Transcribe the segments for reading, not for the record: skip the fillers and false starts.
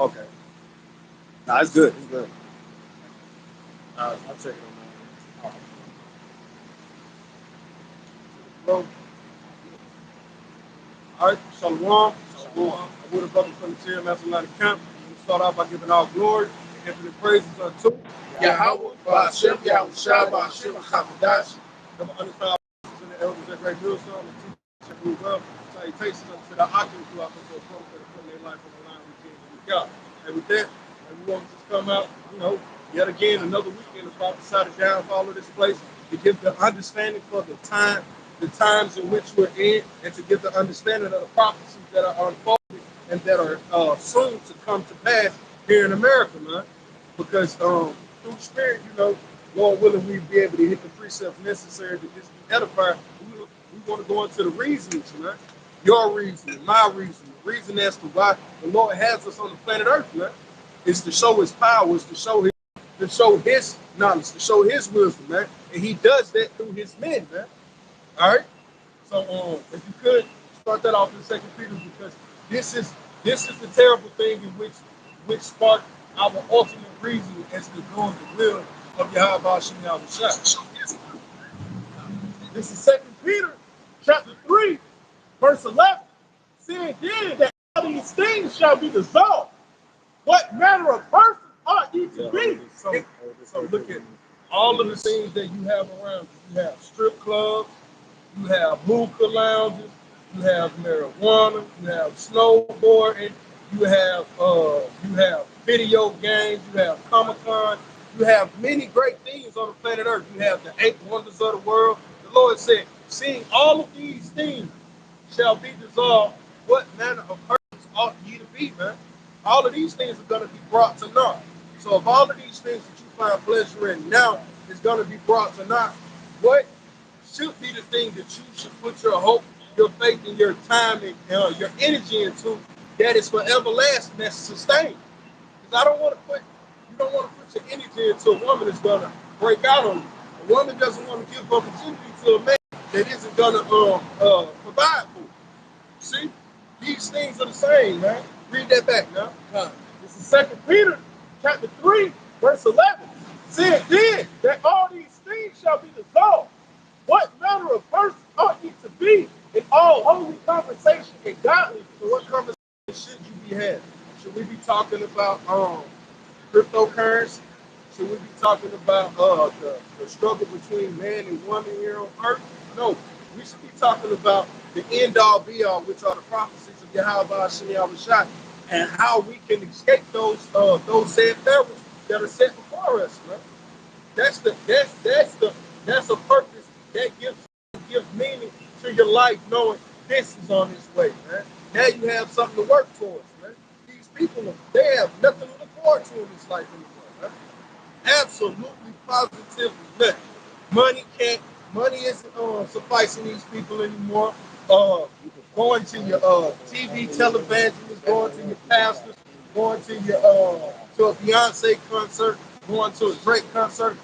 Okay. Nah, it's good. It's good. I'll check it on that. All right, Shalom. Shalom. I'm with a brother from the GmsAtl Camp. We start off by giving all glory and infinite praises unto Yahweh, Ba'ashem, Yahweh Shai, Ba'ashem, Hakadash. Come understand and the elders at Great Millstone, the teachers who well, salutations unto the occupants who are putting their life on the line with King and with God. And with that, and we want to just come out, yet again, another weekend to prophesy the downfall of this place, to give the understanding for the times in which we're in, and to give the understanding of the prophecies that are unfolding and that are soon to come to pass here in America, man. Because through the Spirit, Lord willing, we'll be able to hit the precepts necessary to just be edified. We want to go into the reasons, man. Your reason, my reason, the reason as to why the Lord has us on the planet Earth, man, is to show His power, is to show His knowledge, to show His wisdom, man. And He does that through His men, man. All right. So, if you could start that off in 2 Peter, because this is the terrible thing in which sparked our ultimate reason as to doing the will of Yahweh Ba'ashem Yahweh Shai. This is 2 Peter chapter 3, verse 11. Saying then that all these things shall be dissolved. What manner of person ought ye to be? So look at all of the things that you have around you. You have strip clubs, you have hookah lounges, you have marijuana, you have snowboarding, you have video games, you have Comic-Con, you have many great things on the planet Earth. You have the 8 wonders of the world. The Lord said, seeing all of these things shall be dissolved, what manner of persons ought ye to be, man? All of these things are going to be brought to naught. So if all of these things that you find pleasure in now is going to be brought to naught, what should be the thing that you should put your hope, your faith, and your time and your energy into, that is for everlasting, that's sustained? Because you don't want to put your energy into a woman that's going to break out on you. A woman doesn't want to give opportunity to a man that isn't going to provide for you. See, these things are the same, man. Read that back now. This is 2 Peter chapter 3, verse 11. Saying then that all these things shall be dissolved. What manner of person ought ye to be in all holy conversation and godliness? So what conversation should you be having? Should we be talking about cryptocurrency? Should we be talking about the struggle between man and woman here on earth? No, we should be talking about the end all be all, which are the prophecies of Yahweh Ba'ashem Yahweh Shai, and how we can escape those said perils that are set before us, man. That's a purpose that gives meaning to your life, knowing this is on its way, man. Now you have something to work towards, man. These people, they have nothing to look forward to in this life anymore, man. Absolutely, positively nothing. Money isn't sufficing these people anymore. Going to your TV televangelists, going to your pastors, going to your to a Beyonce concert, going to a Drake concert.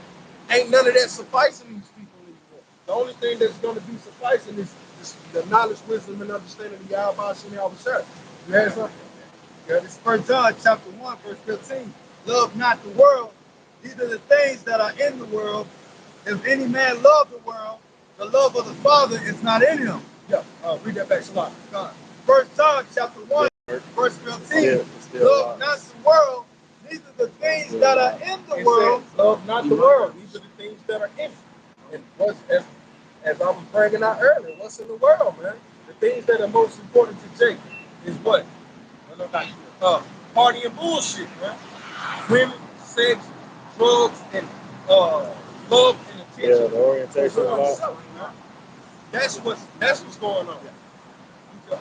Ain't none of that sufficing these people anymore. The only thing that's going to be sufficing is the knowledge, wisdom, and understanding of Yahweh Ba'ashem Yahweh Shai. You have something? Yeah, this is 1 John chapter 1, verse 15. Love not the world, neither the things that are in the world. If any man love the world, the love of the Father is not in him. Yeah, read that back, Shalom. 1 John chapter 1, verse 15. Love not the world, neither the things that are in the world. Love not the world. These are the things that are in it. And as I was bringing out earlier, what's in the world, man? The things that are most important to Jake is what? Party and bullshit, man. Women, sex, drugs, and love and attention. Yeah, the orientation of life. That's what's going on. You can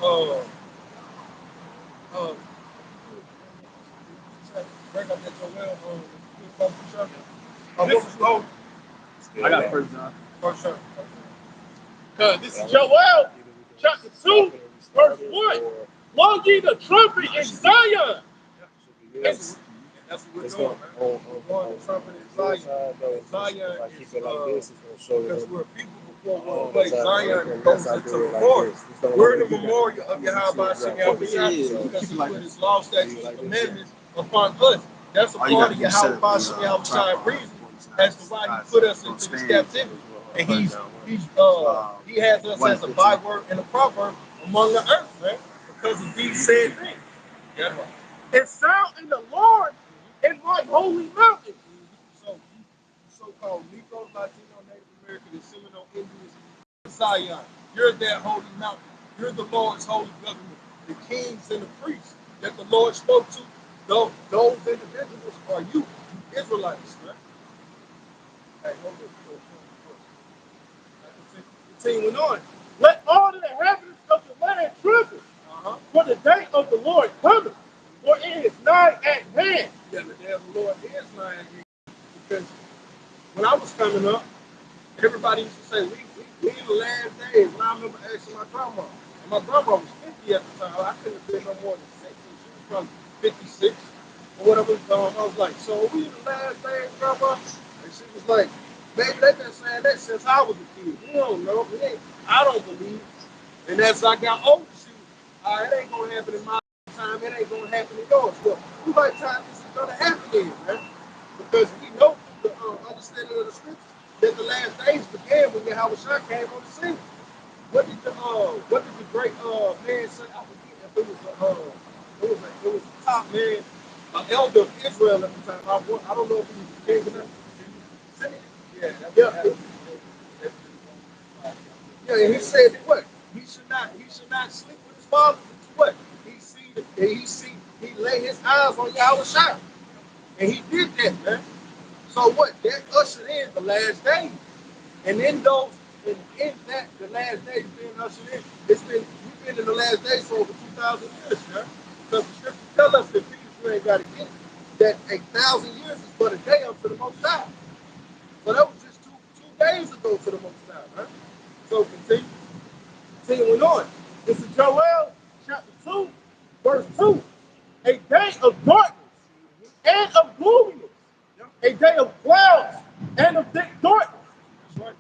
bring up that Joel. I got 1 John. First John. This is Joel, chapter 2, verse 1. Blow ye the trumpet in Zion. That's what we're doing, man. We're going to trumpet in Zion. Zion is because we're people before one place. Zion goes into the memorial. We're the memorial of Yahweh Ba'ashem Yahweh Shai because he put his law, statutes, and commandments upon us. That's a All you part gotta of do is set Yahweh up Bashim the Yahweh Shai tripod reason before it's as to nice. why he put us into this captivity. And he has us as a byword and a proverb among the earth, man, because of these said things. Yeah. And sound in the Lord in my holy mountain. So you so-called Negro, Latino, Native American, and Seminole Indians, Zion, you're that holy mountain. You're the Lord's holy government. The kings and the priests that the Lord spoke to, those individuals are you Israelites, man. Hey, hold on. Continuing on. Let all the inhabitants of the land tremble, for the day of the Lord cometh, for it is nigh at hand. Yeah, the day of the Lord is nigh at hand. Because when I was coming up, everybody used to say, we in the last days. And I remember asking my grandma, and my grandma was 50 at the time. I couldn't have been no more than 60. She was probably 56 or whatever. I was like, so we in the last days, grandma? And she was like, baby, they've been saying that since I was a kid. You don't know. I don't believe. And as I got older, she was, it ain't going to happen in my time. It ain't going to happen in yours. Well, who by time this is going to happen in, man? Because we know through the understanding of the scriptures that the last days began when Yahweh Shai came on the scene. What did the great man say? I forget if it was the top man, elder of Israel at the time. I don't know if he was the king or not. Yeah, and he said that what? He should not sleep with his father. What? He lay his eyes on Yahweh Shai. And he did that, man. So what? That ushered in the last days. And in those, in that, the last days being ushered in, we've been in the last days for over 2,000 years, man. Because the scriptures tell us that people you ain't got to get that 1,000 years is but a day unto the Most High. So that was just two days ago to the Most High, man. So continuing on. This is Joel chapter 2, verse 2. A day of darkness and of gloominess, a day of clouds and of thick darkness,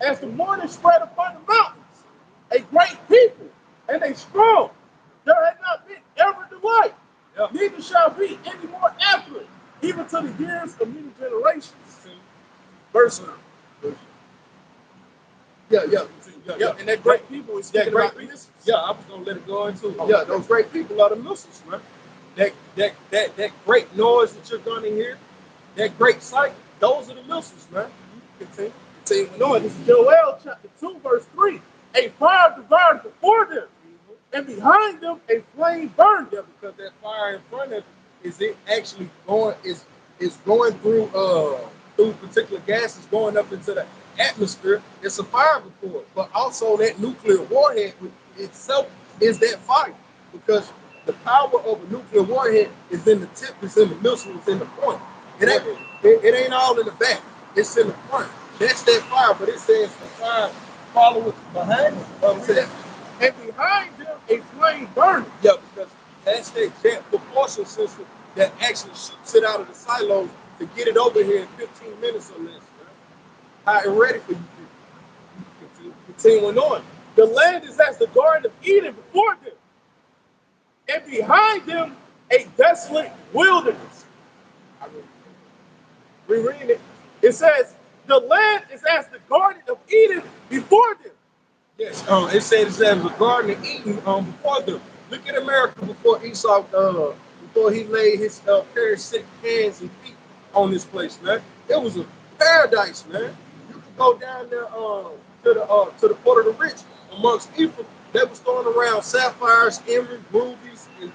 as the morning spread upon the mountains, a great people and a strong. There had not been ever delight, neither shall be any more after it, even to the years of many generations. Verse 9. Yeah. And that great people is speaking about missiles. Yeah, I was gonna let it go into. Yeah, those great people are the missiles, man. That great noise that you're gonna hear, that great sight, those are the missiles, man. Continue on. This is Joel chapter 2, verse 3. A fire devoured before them, and behind them a flame burned them, because that fire in front of them is it actually going going through particular gases going up into the atmosphere. It's a fire before it, but also that nuclear warhead itself is that fire, because the power of a nuclear warhead is in the tip, it's in the missile, it's in the point. It ain't all in the back, it's in the front. That's that fire, but it says the fire followeth behind it. And behind them a flame burning. Yeah, because that's that jet propulsion system that actually shoots it out of the silos to get it over here in 15 minutes or less. Right? Hot and ready for you. Continuing on. The land is as the Garden of Eden before them, and behind them a desolate wilderness. Rereading it. It says, the land is as the Garden of Eden before them. Yes, it says that the Garden of Eden before them. Look at America before Esau, before he laid his parasitic hands and feet on this place, man. It was a paradise, man. You could go down there to the port of the rich amongst Ephraim. They was throwing around sapphires, emeralds, rubies, and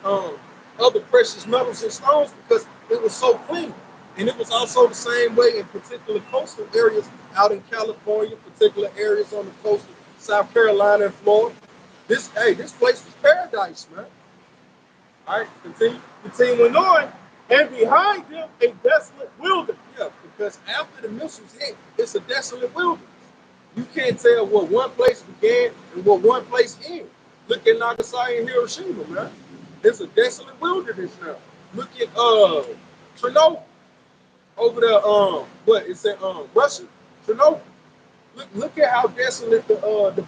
other precious metals and stones because it was so clean. And it was also the same way in particular coastal areas out in California, particular areas on the coast of South Carolina and Florida. This place was paradise, man. All right, continuing on. And behind them, a desolate wilderness. Yeah, because after the missiles hit, it's a desolate wilderness. You can't tell what one place began and what one place ended. Look at Nagasaki and Hiroshima, man. It's a desolate wilderness now. Look at Chernobyl over there. What is that? Russia, Chernobyl. Look at how desolate the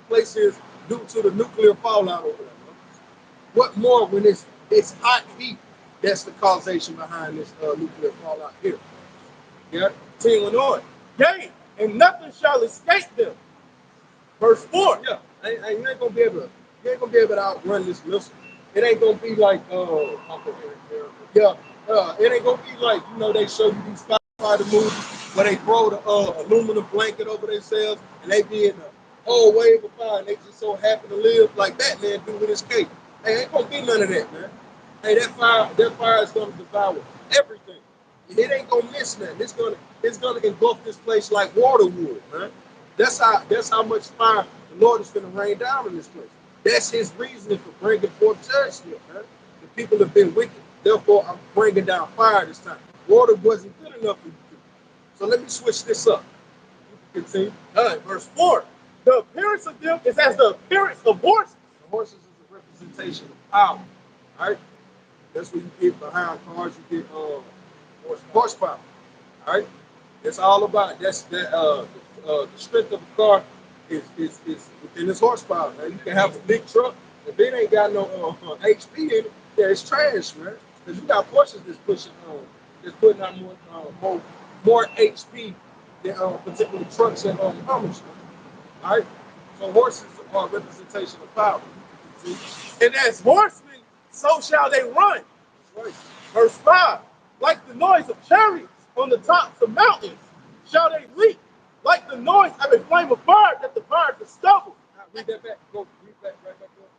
place is due to the nuclear fallout over there. What more when it's hot heat That's the causation behind this nuclear fallout here. Yeah, continuing on. Yea, and nothing shall escape them. Verse 4. Yeah, you ain't gonna be able to. You ain't gonna be able to outrun this missile. It ain't gonna be like yeah. It ain't gonna be like they show you these fighter movies where they throw the aluminum blanket over themselves and they be in a whole wave of fire and they just so happen to live like Batman do with his cape. Hey, ain't gonna be none of that, man. Hey, that fire is gonna devour everything. It ain't gonna miss nothing. It's gonna engulf this place like water would, man. That's how much fire the Lord is going to rain down in this place. That's his reasoning for bringing forth judgment, man. The people have been wicked. Therefore, I'm bringing down fire this time. Water wasn't good enough for you. So let me switch this up. You can continue. All right, verse 4. The appearance of them is as the appearance of horses. The horses is a representation of power. All right? That's what you get behind cars. You get horsepower. All right? That's all about it. That's the strength of a car is within its horsepower. Man. You can have a big truck, if it ain't got no HP in it, yeah, it's trash, man. Because you got Porsches that's putting out more HP than particular trucks and Hummers. All right, so horses are a representation of power. See? And as horsemen, so shall they run. Right. Verse 5, like the noise of chariots on the tops of mountains, shall they leap, like the noise of a flame of fire that devours the stubble. Now, read that back. Go read back right back up.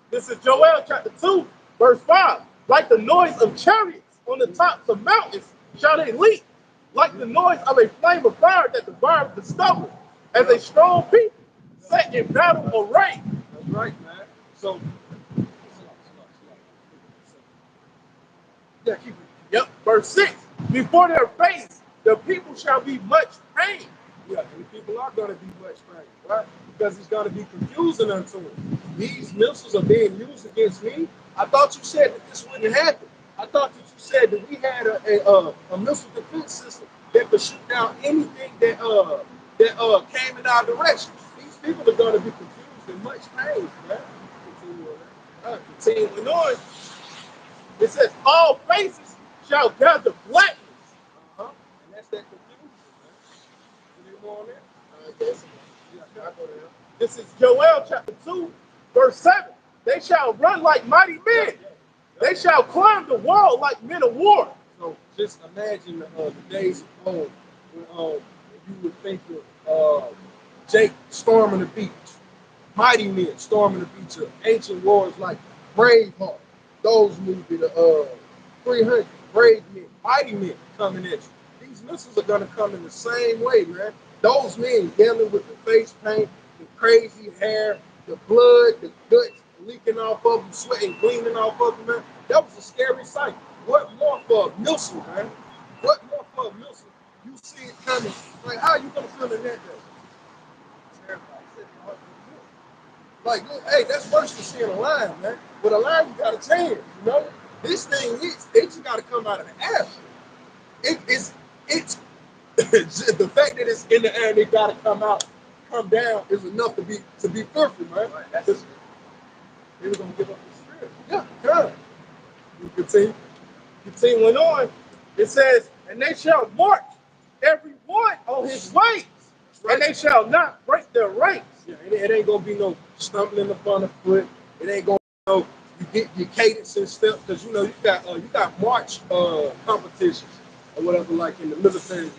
This is Joel chapter 2, verse 5. Like the noise of chariots on the tops of mountains, shall they leap, like the noise of a flame of fire that devours the stubble, as a strong people set in battle array. That's right, man. So, yeah, keep it. Yep, verse 6. Before their face, the people shall be much pain. Yeah, and the people are going to be much pain, right? Because it's going to be confusing unto them. These missiles are being used against me. I thought you said that this wouldn't happen. I thought that you said that we had a missile defense system that could shoot down anything that came in our direction. These people are going to be confused and much pain, man. Continuing on. It says, all faces shall gather blackness. And that's that confusion, man. Any more on that? Yeah, I go there. This is Joel chapter 2, verse 7. They shall run like mighty men. They shall climb the wall like men of war. So just imagine the days of old when you would think of Jake storming the beach. Mighty men storming the beach of ancient wars like Braveheart. Those movies, the 300, brave men, mighty men coming at you. These missiles are going to come in the same way, man. Those men dealing with the face paint, the crazy hair, the blood, the guts leaking off of them, sweating, gleaming off of them, man. That was a scary sight. What more for a missile, man? What more for a missile? You see it coming. Like, how are you going to feel in that day? Like, look, hey, that's worse than seeing a lion, man. With a lion, you got a chance, you know? This thing, it just got to come out of the air. It's the fact that it's in the air and it got to come down is enough to be fearful, man. Right, they were going to give up the spirit. Yeah, kind of. You continuing on, it says, and they shall march every one on his ways, right. And they shall not break their ranks. Yeah, it ain't gonna be no stumbling upon the foot. It ain't gonna be no you get your cadence and steps because you got march competitions or whatever like in the military.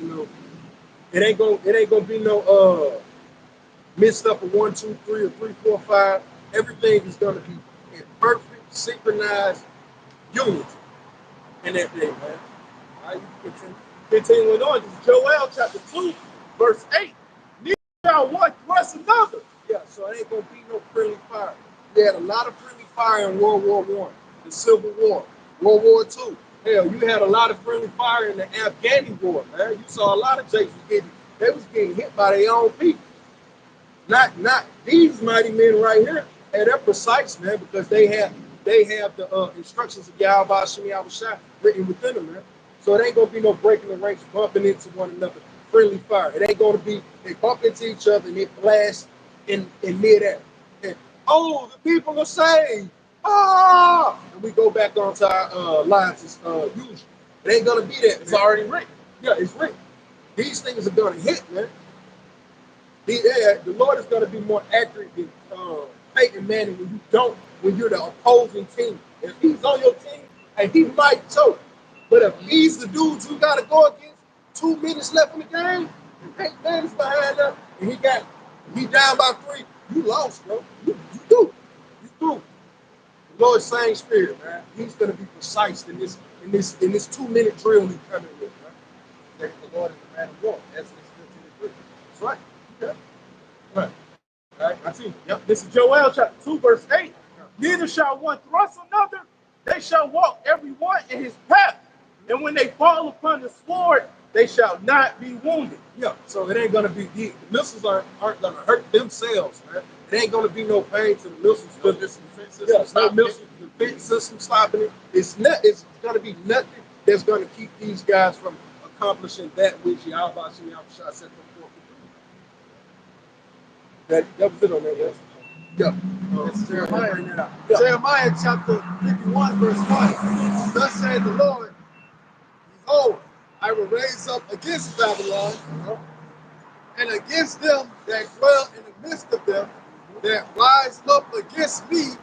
It ain't gonna be no mixed up of 1, 2, 3 or 3, 4, 5. Everything is gonna be in perfect synchronized unity in that thing, man. All right, you continuing on. This is Joel chapter 2, verse 8. Neither shall one thrust another. Yeah, so it ain't gonna be no friendly fire. We had a lot of friendly fire in World War I, the Civil War, World War II. Hell, you had a lot of friendly fire in the Afghani war, man. You saw a lot of Jakes was getting hit by their own people. Not these mighty men right here. And they're precise, man, because they have the instructions of Yahweh Shemi Yahushua written within them, man. So it ain't gonna be no breaking the ranks, bumping into one another, friendly fire. It ain't gonna be they bump into each other and they blast in midair. And the people are saved. And we go back onto our lives as usual. It ain't gonna be that. It's already written. Yeah, it's written. These things are gonna hit, man. The Lord is gonna be more accurate than Peyton Manning when you're the opposing team. If he's on your team, and he might choke. But if he's the dude you gotta go against, 2 minutes left in the game, and Peyton Manning's behind up, and he down by 3, you lost, bro. You through. The Lord's same spirit, man. He's gonna be precise in this 2-minute drill he's coming with, man. The Lord is the man of war. Exodus 15:3. That's right. Yeah. Right. All right. I see. Yep. This is Joel chapter 2, verse 8. Neither shall one thrust another, they shall walk every one in his path. And when they fall upon the sword, they shall not be wounded. Yeah, so it ain't gonna be the missiles aren't gonna hurt themselves, man. It ain't gonna be no pain to the missiles. No missile defense system. Yeah, it's no missile defense system stopping it. It's gonna be nothing that's gonna keep these guys from accomplishing that which Yahweh Shah set them forth to do. That was it on that, yes. Yeah. This is Jeremiah. Jeremiah chapter 51, verse 1. Thus saith the Lord, behold, I will raise up against Babylon, and against them that dwell in the midst of them, that rise up against me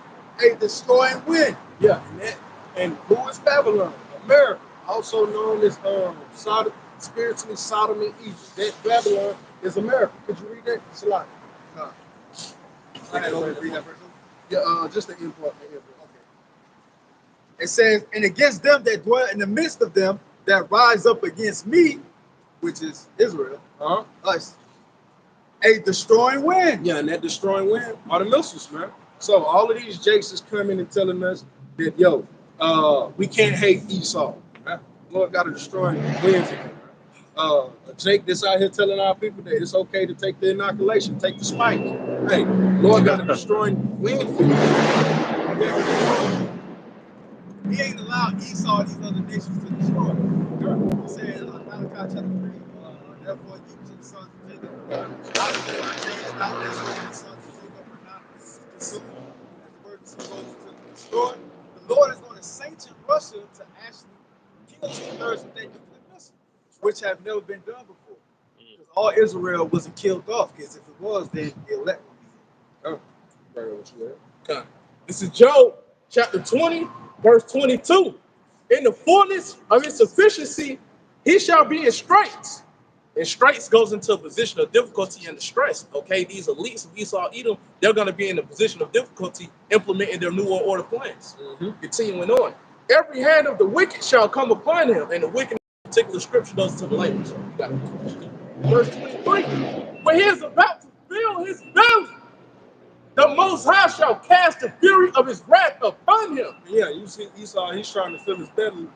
a destroying wind. Yeah, and who is Babylon? America, also known as spiritually Sodom and Egypt. That Babylon is America. Could you read that? Salah. I had to read that verse. Yeah, just the import. Okay. It says, and against them that dwell in the midst of them, that rise up against me, which is Israel, us, a destroying wind. Yeah, and that destroying wind are the missiles, man. So all of these jakes is coming and telling us that, we can't hate Esau. Man. Lord got a destroying winds in him. A Jake that's out here telling our people that it's okay to take the inoculation, take the spike. Hey, Lord got a destroying wind for you. He ain't allowed Esau and these other nations to destroy. He said, Malachi chapter 3, therefore you to the sons of Jacob, I change not this way the sons of Jacob are not consumed, as the word is supposed to destroy. The Lord is going to sanction Russia to actually kill 2/3 of their nuclear missiles, which have never been done before. Because all Israel wasn't killed off, because if it was, then the elect would be Okay. This is Job chapter 20, verse 22. In the fullness of its sufficiency, he shall be in straits. And straits goes into a position of difficulty and distress. Okay, these elites of Esau, Edom, they're going to be in a position of difficulty implementing their new world order plans. Continuing on. Every hand of the wicked shall come upon him. And the wicked, in particular scripture, goes to the language. So you got verse 23. When he is about to fill his belly, the Most High shall cast the fury of his wrath upon him. Yeah, you see Esau, he's trying to fill his belly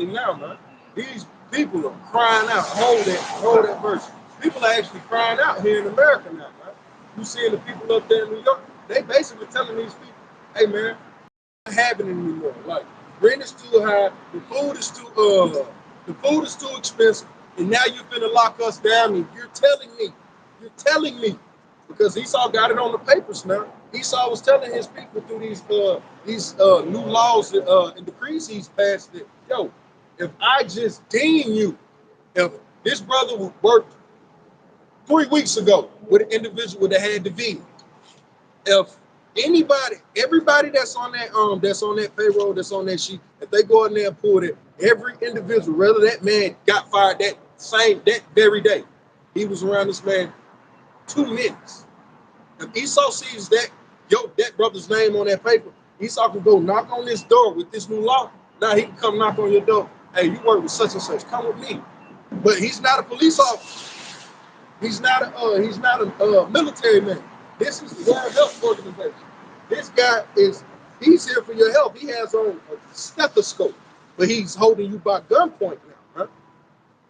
now, man. These people are crying out. Hold that verse. People are actually crying out here in America now, man. You seeing the people up there in New York, they basically telling these people, hey man, it's not happening anymore. Like, rent is too high, the food is too expensive, and now you're gonna lock us down, and you're telling me. Because Esau got it on the papers now. Esau was telling his people through these new laws and decrees he's passed that, if I just deem you, if this brother worked 3 weeks ago with an individual that had the V, if everybody that's on that payroll, that's on that sheet, if they go in there and pull it, every individual, whether that man got fired that very day, he was around this man 2 minutes. If Esau sees that brother's name on that paper, Esau can go knock on this door with this new law. Now he can come knock on your door. Hey, you work with such and such. Come with me. But he's not a police officer. He's not a military man. This is the World Health Organization. This guy he's here for your health. He has on a stethoscope, but he's holding you by gunpoint now, right?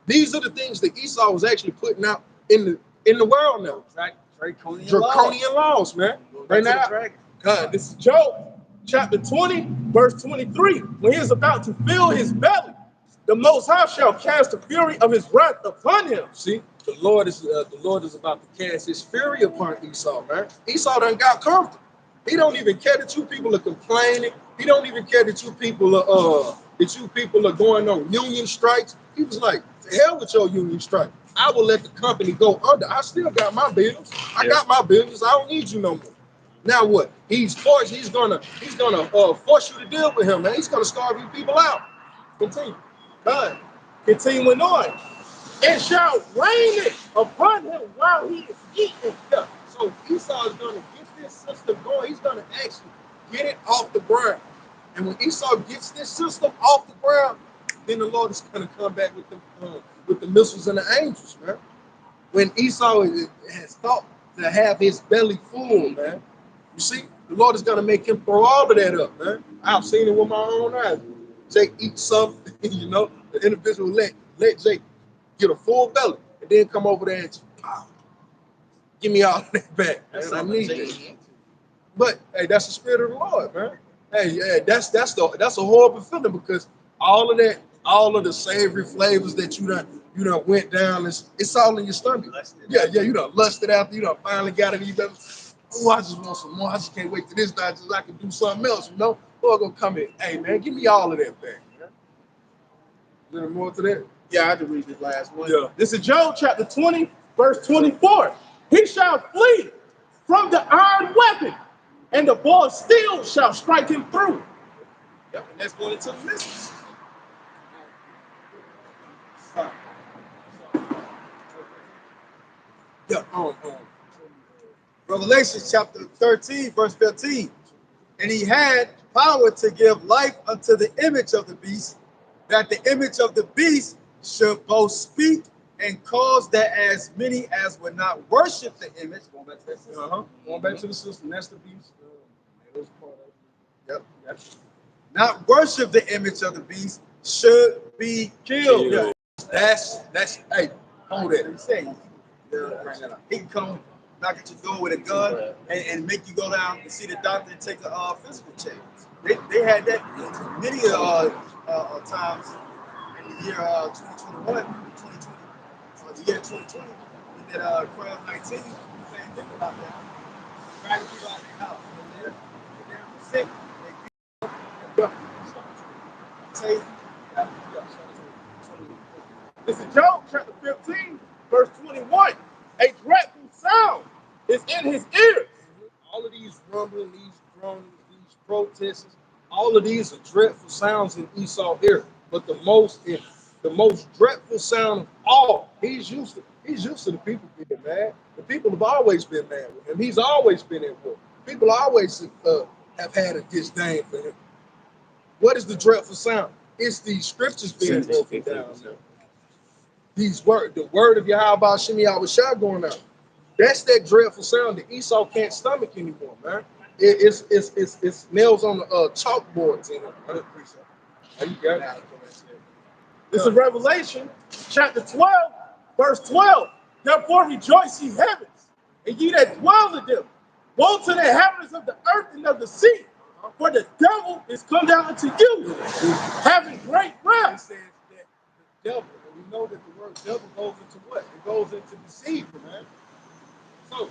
These are the things that Esau was actually putting out in the world now. Right? Draconian laws, man. Right now, God, this is Job chapter 20, verse 23. When he is about to fill his belly, the Most High shall cast the fury of his wrath upon him. See, the Lord is about to cast his fury upon Esau, man. Esau done got comfortable. He don't even care that you people are complaining He don't even care that you people are going on union strikes. He was like, to hell with your union strike. I will let the company go under. I still got my bills. I got my bills. I don't need you no more. Now what? He's gonna force you to deal with him, man. He's gonna starve you people out. Continue. God, continuing on. It shall rain it upon him while he is eating. Yeah. So Esau is gonna get this system going. He's gonna actually get it off the ground. And when Esau gets this system off the ground, then the Lord is gonna come back with the missiles and the angels, man. When Esau has thought to have his belly full, man. You see, the Lord is gonna make him throw all of that up, man. I've seen it with my own eyes. Jake eat something, you know, the individual let Jake get a full belly and then come over there and just, give me all that back. That's I need it. But hey, that's the spirit of the Lord, man. Hey, yeah, that's a horrible feeling because all of the savory flavors that you done went down, it's all in your stomach. Yeah, you done lusted after, you done finally got it. You done, oh, I just want some more. I just can't wait to this night so I can do something else, you know? Lord gonna come in. Hey man, give me all of that back. Man. A little more to that? Yeah, I had to read this last one. Yeah. This is Job chapter 20, verse 24. He shall flee from the iron weapon, and the ball of steel shall strike him through. Yep, and that's going into the missiles. Yeah, Revelation chapter 13, verse 15. And he had power to give life unto the image of the beast, that the image of the beast should both speak and cause that as many as would not worship the image. Going back to that system. Going back to the system. That's the beast. Yep. Not worship the image of the beast should be killed. Yeah. That's hey, hold that. He can come knock at your door with a gun and make you go down and see the doctor and take a physical check. They had that many times in the year 2021, 2020, the year 2020, in that crowd 19. You can't think about that. Trying to people out their house. They're sick. This is Job chapter 15, verse 21. A dreadful sound is in his ears. All of these rumbling, these drones, these protests, all of these are dreadful sounds in Esau's ear. But the most dreadful sound of all, he's used to the people being mad. The people have always been mad with him. He's always been at war. People always have had a disdain for him. What is the dreadful sound? It's these scriptures being broken down. The word of Yahweh Shemi Yahushua going out. That's that dreadful sound that Esau can't stomach anymore, man. It's nails on the chalkboards in it. You got it. This is Revelation chapter 12, verse 12. Therefore rejoice ye heavens, and ye that dwell in them. Woe to the inhabitants of the earth and of the sea, for the devil is come down unto you, having great wrath. It says that the devil, and we know that the word devil goes into what? It goes into deceiver, man. So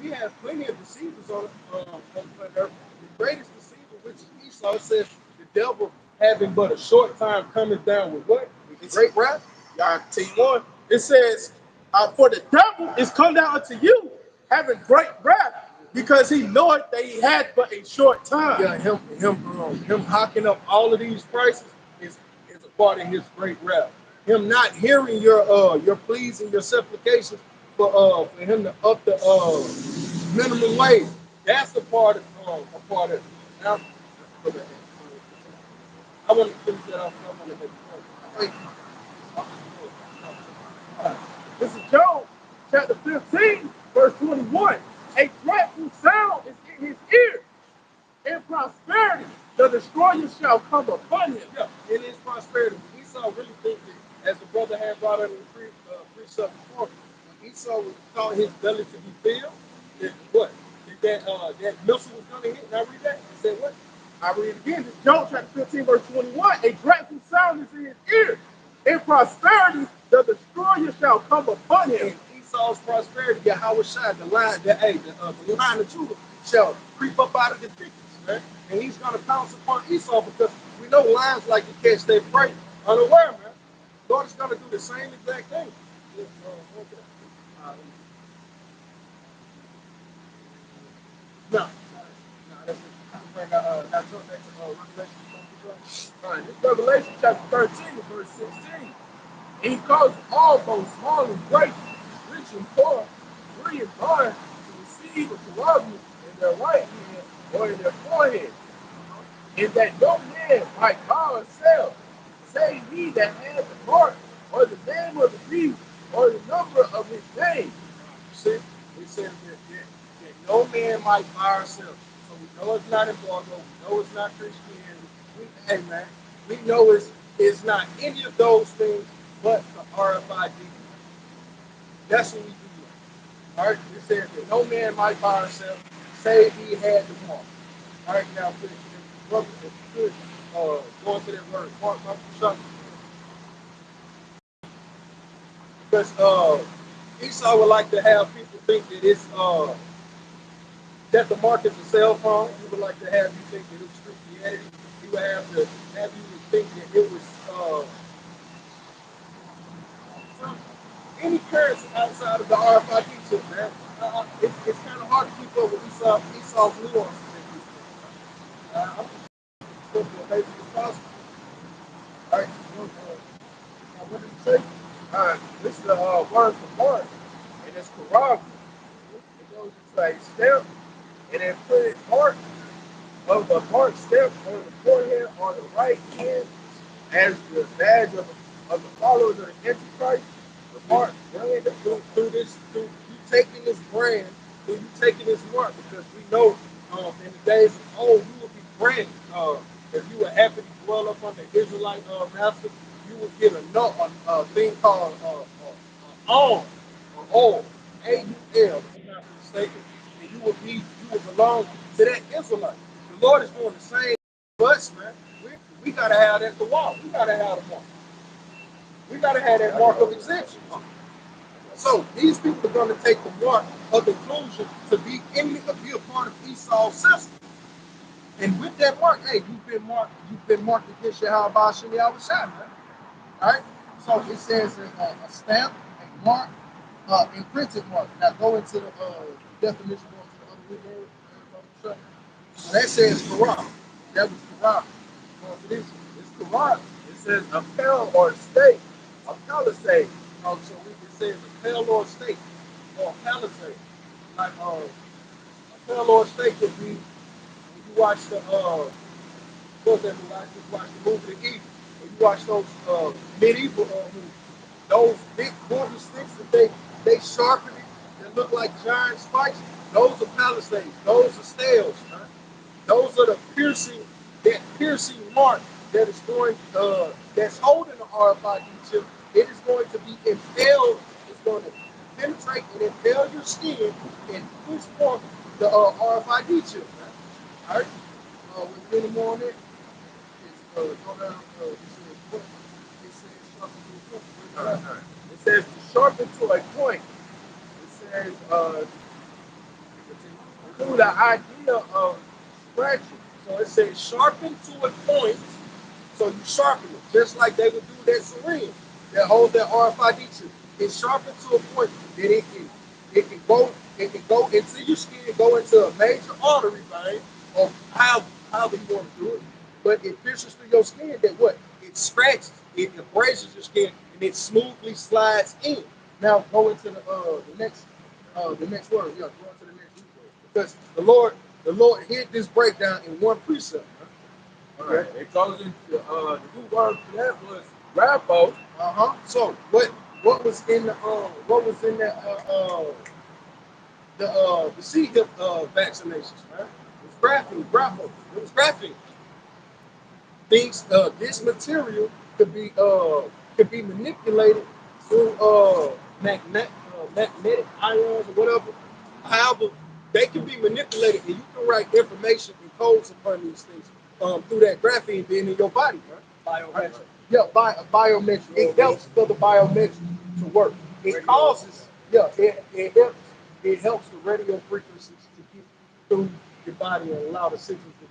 we have plenty of deceivers on planet Earth. The greatest deceiver, which is Esau, says the devil having but a short time coming down with what? With great wrath. Y'all tell you one. It says, for the devil is come down unto you, having great wrath, because he knoweth that he had but a short time. Yeah, him hocking up all of these prices is a part of his great wrath. Him not hearing your pleas and your supplications for him to up the minimum wage. That's a part of it. Now, I want to finish that off. This is Job chapter 15, verse 21. A dreadful sound is in his ears. In prosperity, the destroyer shall come upon him. Yeah, it is prosperity. Esau really thinks that, as the brother had brought up in the precept before, Esau thought his belly to be filled. That what? That missile was going to hit. Now read that. It said what? I read it again. This is Job chapter 15, verse 21. A dreadful sound is in his ears. In prosperity, the destroyer shall come upon him. In Esau's prosperity, Yahweh Shai, the line of Judah, shall creep up out of the thickets. man. And he's going to pounce upon Esau because we know lions like to catch their prey unaware, man. God is going to do the same exact thing. No, that's bring that Revelation. All right, this Revelation chapter 13, verse 16. And he caused all, both small and great, rich and poor, free and bond, to receive a corruption in their right hand or in their forehead, and that no man might buy or sell, save he that had the mark, or the name of the beast, or the number of his name. You see, it says that no man might buy or sell. So we know it's not embargo, we know it's not Christianity. Hey man, we know it's not any of those things but the RFID. That's what we do. All right, it says that no man might buy or sell, save he had the mark. All right, now, brother, if you could go into that word, mark something. Because Esau would like to have people think that it's that the mark is a cell phone. He would like to have you think that it was Christianity. He would have you think that it was any currency outside of the RFID chip, man. It's kind of hard to keep up with Esau's nuances. I'm just going to as basic as possible. All right, what did you say? All right, this is the word for mark, and it's Quran. It goes into a step, and then put it mark of the mark step on the forehead on the right hand as the badge of the followers of the Antichrist. The mark brand through you taking this brand, through you taking this mark, because we know in the days of old you would be branded. If you were happy to dwell up on the Israelite master, you would get a thing called on or oil, AUL, if I'm not mistaken, and you would belong to that Israelite. The Lord is doing the same for us, man. We gotta have that the wall. We gotta have the mark. We gotta have that mark of exemption. So these people are going to take the mark of inclusion to be be a part of Esau's system. And with that mark, hey, you've been marked against your Yahweh Shem Yahushua, man. All right? So it says a stamp, a mark, imprinted mark. Now go into the definition, go into the other word. So that says Quran. That was Quran. Going to this, it's Quran. It says a pale or state, a palisade. So it says a pale or state or a palisade. Like a pale or state could be when you watch the what's that movie? You watch the movie The Eagle. When you watch those medieval movies, those big wooden sticks that they sharpen it that look like giant spikes. Those are palisades. Those are stales. Right? Those are the piercing mark that is going that's holding the RFID chip. It is going to be impaled. It's going to penetrate and impale your skin and push forth the RFID chip. Right? All right. Was there any more on it? Go down. It says to sharpen to a point. It says through the idea of scratching. So it says sharpen to a point. So you sharpen it, just like they would do that syringe that holds that RFID chip. It's sharpened to a point that it can go into your skin, go into a major artery vein, or however you want to do it. But it pierces through your skin that what? It scratches, it abrases your skin, and it smoothly slides in. Now go into the next word. Yeah, go into the next word. Because the Lord hid this breakdown in one precept. All right. It goes into the root word for that was Rabo. So what was in the the C hip vaccinations, man? It was graphene, Rabo. It was graphene. Things this material could be manipulated through magnetic ions or whatever. However, they can be manipulated, and you can write information and codes upon these things through that graphene being in your body, right? Biometric. Yeah, biometric. It helps for the biometric to work. It causes, it helps the radio frequencies to get through your body and allow the signals to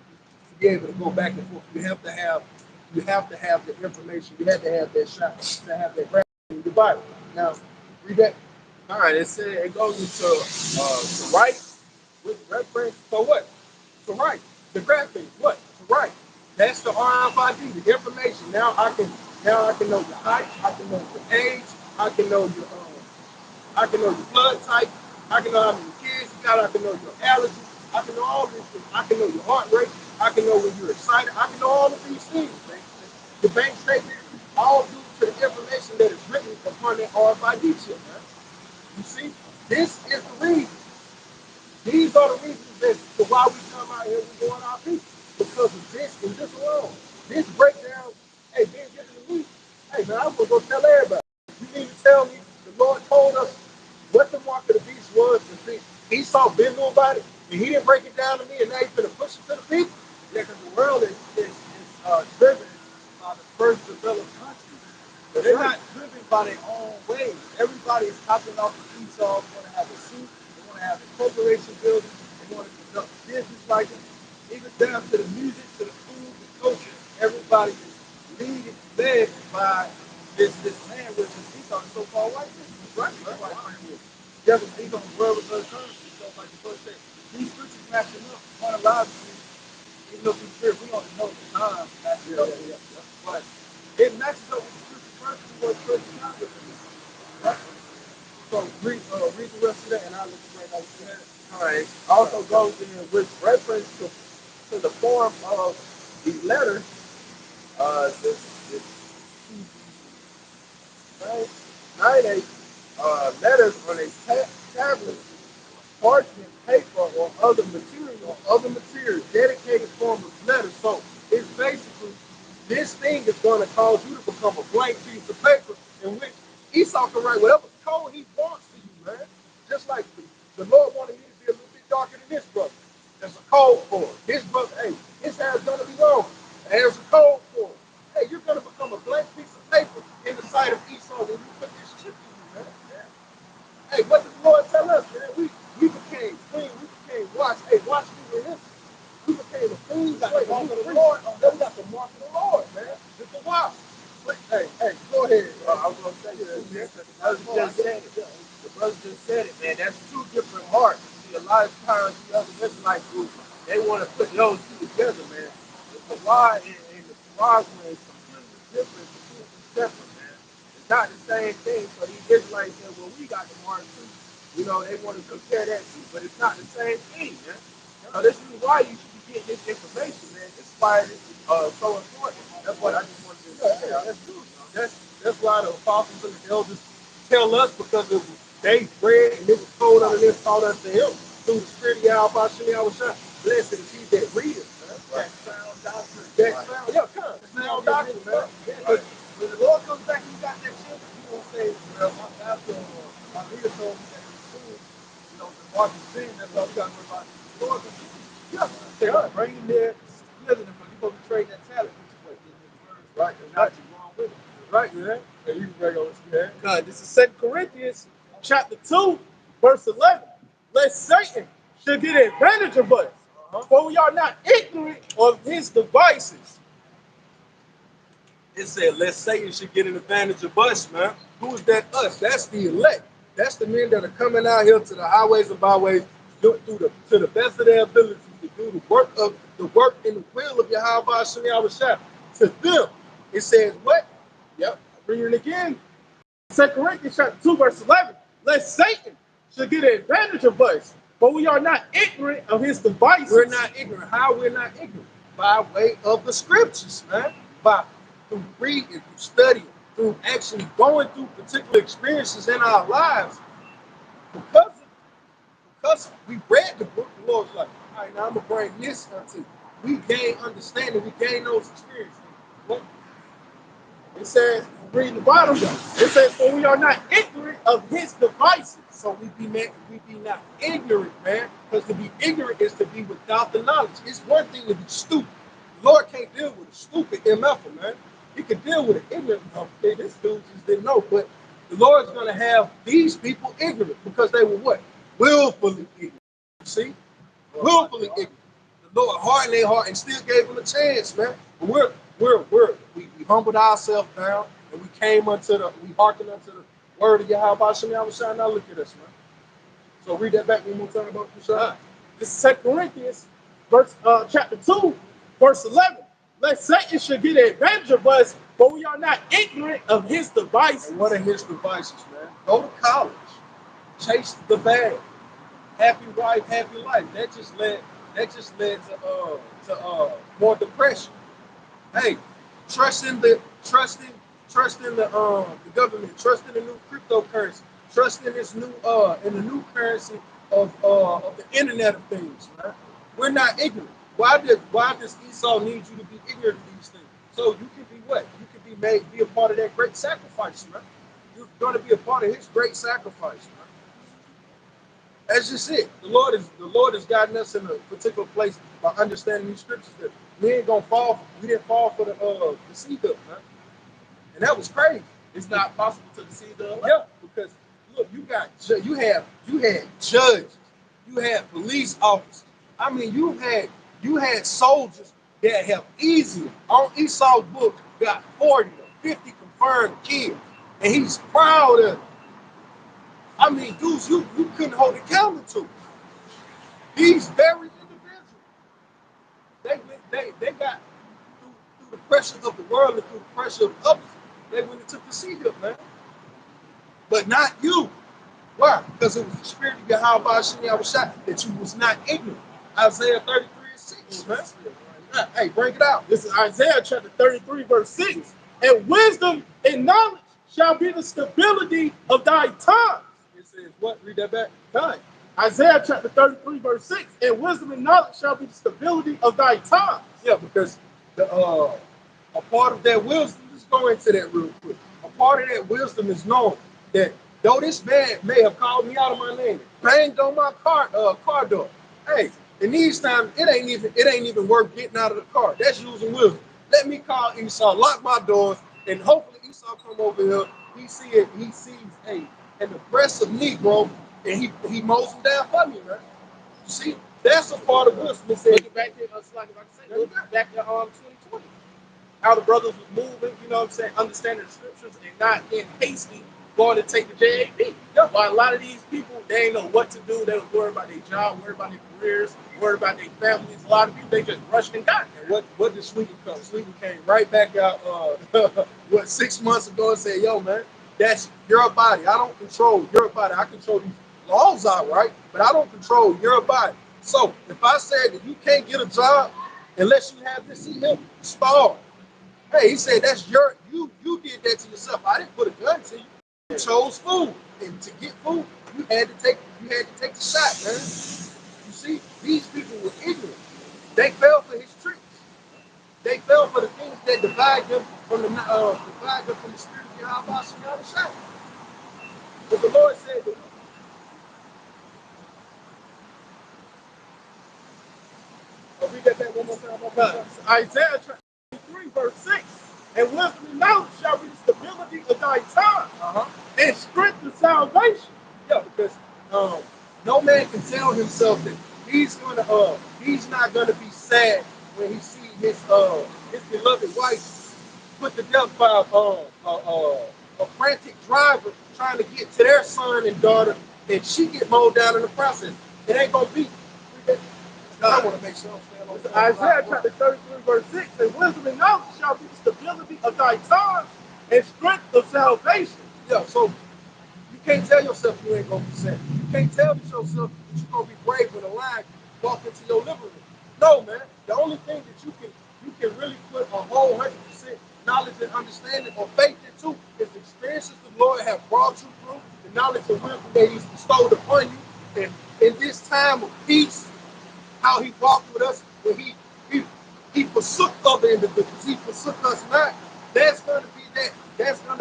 be able to go back and forth. You have to have the information. You have to have that shot to have that graph in your Bible. Now, read that. All right, it goes into to write with reference for what? To write. The graphic, what? To write. That's the RFID, the information. Now I can know your height, I can know your age, I can know your blood type, I can know how many kids you got, I can know your allergies, I can know all these things. I can know your heart rate, I can know when you're excited, I can know all of these things, man. The bank statement, all due to the information that is written upon that RFID chip, man. You see, this is the reason. These are the reasons as to why we come out here and doing our people. Because of this and this alone. This breakdown, hey, being given to me, hey man, I'm gonna go tell everybody. You need to tell me the Lord told us what the mark of the beast was, and see, Esau been knew about it, and he didn't break it down to me, and now he's gonna push it to the people. Yeah, because the world is driven by the first developed countries. But they're not driven by their own ways. Everybody is copying off of Esau. They want to have a suit. They want to have a corporation building. They want to conduct business like it. Even down to the music, to the food, the culture. Everybody is led by this man with this Esau, the so-called white man. Right? Yeah, but Esau was world with other currency. So like the first thing, these scriptures matching up chronologically. Even though we don't know the time matching up. But it matches up with the scripture first and what church is not with it. Right? So read the rest of that and I'll let you break out that. All right. Also goes in with reference to the form of the letter, this right? 9-8 letters on a tablet, parchment, paper, or other material, dedicated form of letters. So it's basically this thing is going to cause you to become a blank piece of paper in which Esau can write whatever code he wants to you, man. Just like the Lord wanted me to be a little bit darker than this brother. There's a code for it. His brother, hey, his hair is going to be long. There's a code for it. Hey, you're going to become a blank piece of paper in the sight of Esau when you put this chip in you, man. Hey, what did the Lord tell us, man? We became clean. We became washed. Hey, wash me with him. We became a clean slate. Mark of the Lord. Then we got the mark of the Lord, man. It's the wash. Hey, go ahead. I was going to say that. The brother just said it, man. That's two different hearts. See, a lot of times the other Israelite group, they want to put those two together, man. The Torah and the Torah is completely different, completely separate, man. It's not the same thing. So these Israelites say, well, we got the mark too. You know, they want to compare that too, but it's not the same thing, man. So this is why you should be getting this information, man. This is why this is so important. That's what I just wanted to say. That's true. That's why the apostles and the elders tell us, because it was, they read and it was told under this, taught us to him through the spirit of Yahweh Hashem Yahweh. Blessed is he that readeth. That sound doctrine. That sound, yeah, come. Sound doctrine, man. Right. When the Lord comes back and you got that shit, you gonna say, well, my pastor or my leader told me that it was cool. You know, the mark is sin. That's all we got to worry about. The Lord can yeah, bring him there, split him, but you're gonna be trading that talent, which is what? Right, and not you wrong with it. Right, man. And you can bring on this, man. God, this is 2 Corinthians chapter 2, verse 11. Let Satan should get advantage of us, for we are not ignorant of his devices. It said, let Satan should get an advantage of us, man. Who is that us? That's the elect. That's the men that are coming out here to the highways and byways, to the best of their ability to do the work and the will of Yahweh Hashem Yahweh. To them, it says what? Yep, I'll read it again. 2 Corinthians chapter 2, verse 11. Let Satan should get an advantage of us, but we are not ignorant of his devices. We're not ignorant. How we're not ignorant? By way of the scriptures, man. Through reading, through studying, through actually going through particular experiences in our lives. Because we read the book, the Lord's like, all right, now I'm going to bring this unto you. We gain understanding, we gain those experiences. What? It says, read the bottom, it says, for we are not ignorant of his devices. So we be not ignorant, man. Because to be ignorant is to be without the knowledge. It's one thing to be stupid. The Lord can't deal with a stupid MF, man. He can deal with an ignorant motherfucker. This dude just didn't know. But the Lord's going to have these people ignorant because they were what? Willfully ignorant. See? Willfully ignorant. The Lord hardened their heart and still gave them a chance, man. But we humbled ourselves down and we hearkened unto the word of Yahweh Shem Yahushua. Now look at us, man. So read that back one more time about Yahweh. This is 2 Corinthians, chapter 2, verse 11. Lest Satan should get an advantage of us, but we are not ignorant of his devices. And what are his devices, man? Go to college, chase the bag, happy wife, happy life. That just led to more depression. Hey, trust in the government, trust in the new cryptocurrency, trust in this new in the new currency of the Internet of Things, man. We're not ignorant. Why does Esau need you to be ignorant of these things? So you can be what? You can be a part of that great sacrifice, man. You're going to be a part of his great sacrifice, man. That's just it. The Lord has gotten us in a particular place by understanding these scriptures that we ain't gonna fall. We didn't fall for the seed up, man. And that was crazy. It's not possible to deceive the elect. Yeah, because look, you had judges, you had police officers. I mean, you had soldiers that have easily on Esau's book got 40 or 50 confirmed kills, and he's proud of it. I mean, dudes, you couldn't hold a candle to. These very individuals, they got through the pressure of the world and through the pressure of others, they went and took the seat up, man. But not you. Why? Because it was the spirit of Yahweh Shem Yahushua that you was not ignorant. Isaiah 33:6, man. Hey, bring it out. This is Isaiah chapter 33, verse 6. And wisdom and knowledge shall be the stability of thy times. It says what? Read that back. Time. Isaiah chapter 33, verse 6. And wisdom and knowledge shall be the stability of thy times. Yeah, because a part of that wisdom, let's go into that real quick. A part of that wisdom is knowing that though this man may have called me out of my name, banged on my car door. Hey, in these times, it ain't even worth getting out of the car. That's using wisdom. Let me call Esau, lock my doors, and hopefully Esau come over here. He sees, hey, an oppressive Negro, and he mows him down for me, man. You see, that's a part of wisdom. Looking back to, back to 2020. How the brothers was moving, you know what I'm saying, understanding the scriptures and not being hasty going to take the JAB. Yeah. But a lot of these people, they ain't know what to do. They was worried about their job, worried about their careers, worried about their families. A lot of people, they just rushed and got there. And what did Sweeten come? Sweeten came right back out 6 months ago and said, yo, man, that's your body. I don't control your body. I control these laws out, right? But I don't control your body. So if I said that you can't get a job unless you have this email, starve. Hey, he said that's you did that to yourself. I didn't put a gun to you. You chose food, and to get food, you had to take the shot, man. You see, these people were ignorant. They fell for his tricks. They fell for the things that divide them from the spirit of Yahweh Shem Yahushua. But the Lord said that. I'll read that back one more time. Isaiah chapter 3, verse 6. And wisdom and knowledge shall be the stability of thy time, and strength of salvation. Yeah, because no man can tell himself that he's not gonna be sad when he sees his beloved wife put to death by a frantic driver trying to get to their son and daughter, and she get mowed down in the process. It ain't gonna be. I want to make sure I'm saying Isaiah chapter 33, verse 6. And wisdom and knowledge shall be the stability of thy times, and strength of salvation. Yeah, so you can't tell yourself you ain't gonna be sad. You can't tell yourself that you're gonna be brave when a lion walk into your living room. No, man. The only thing that you can really put a whole 100% knowledge and understanding or faith into is the experiences the Lord have brought you through, the knowledge and wisdom that He's bestowed upon you, and in this time of peace, how He walked with us when He forsook other individuals. He forsook us not. That's going to be that wisdom,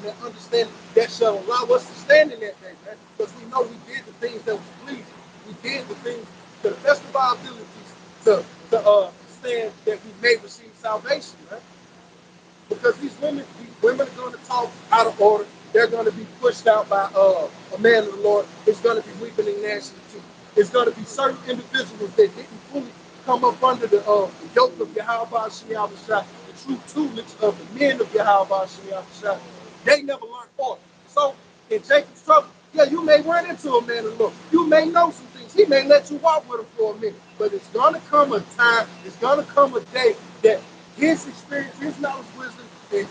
that understanding that shall allow us to stand in that day, man. Because we know we did the things that was pleasing. We did the things to the best of our abilities to stand that we may receive salvation, man. Because these women are going to talk out of order. They're going to be pushed out by a man of the Lord. It's going to be weeping and gnashing of teeth. It's going to be certain individuals that didn't fully come up under the yoke of Yahweh Shemiah Shah, the true tutelage of the men of Yahweh Shemiah Shah. They never learned for it. So in Jacob's trouble, yeah, you may run into a man of the Lord. You may know some things. He may let you walk with him for a minute. But it's going to come a time, it's going to come a day that his experience, his knowledge, wisdom, and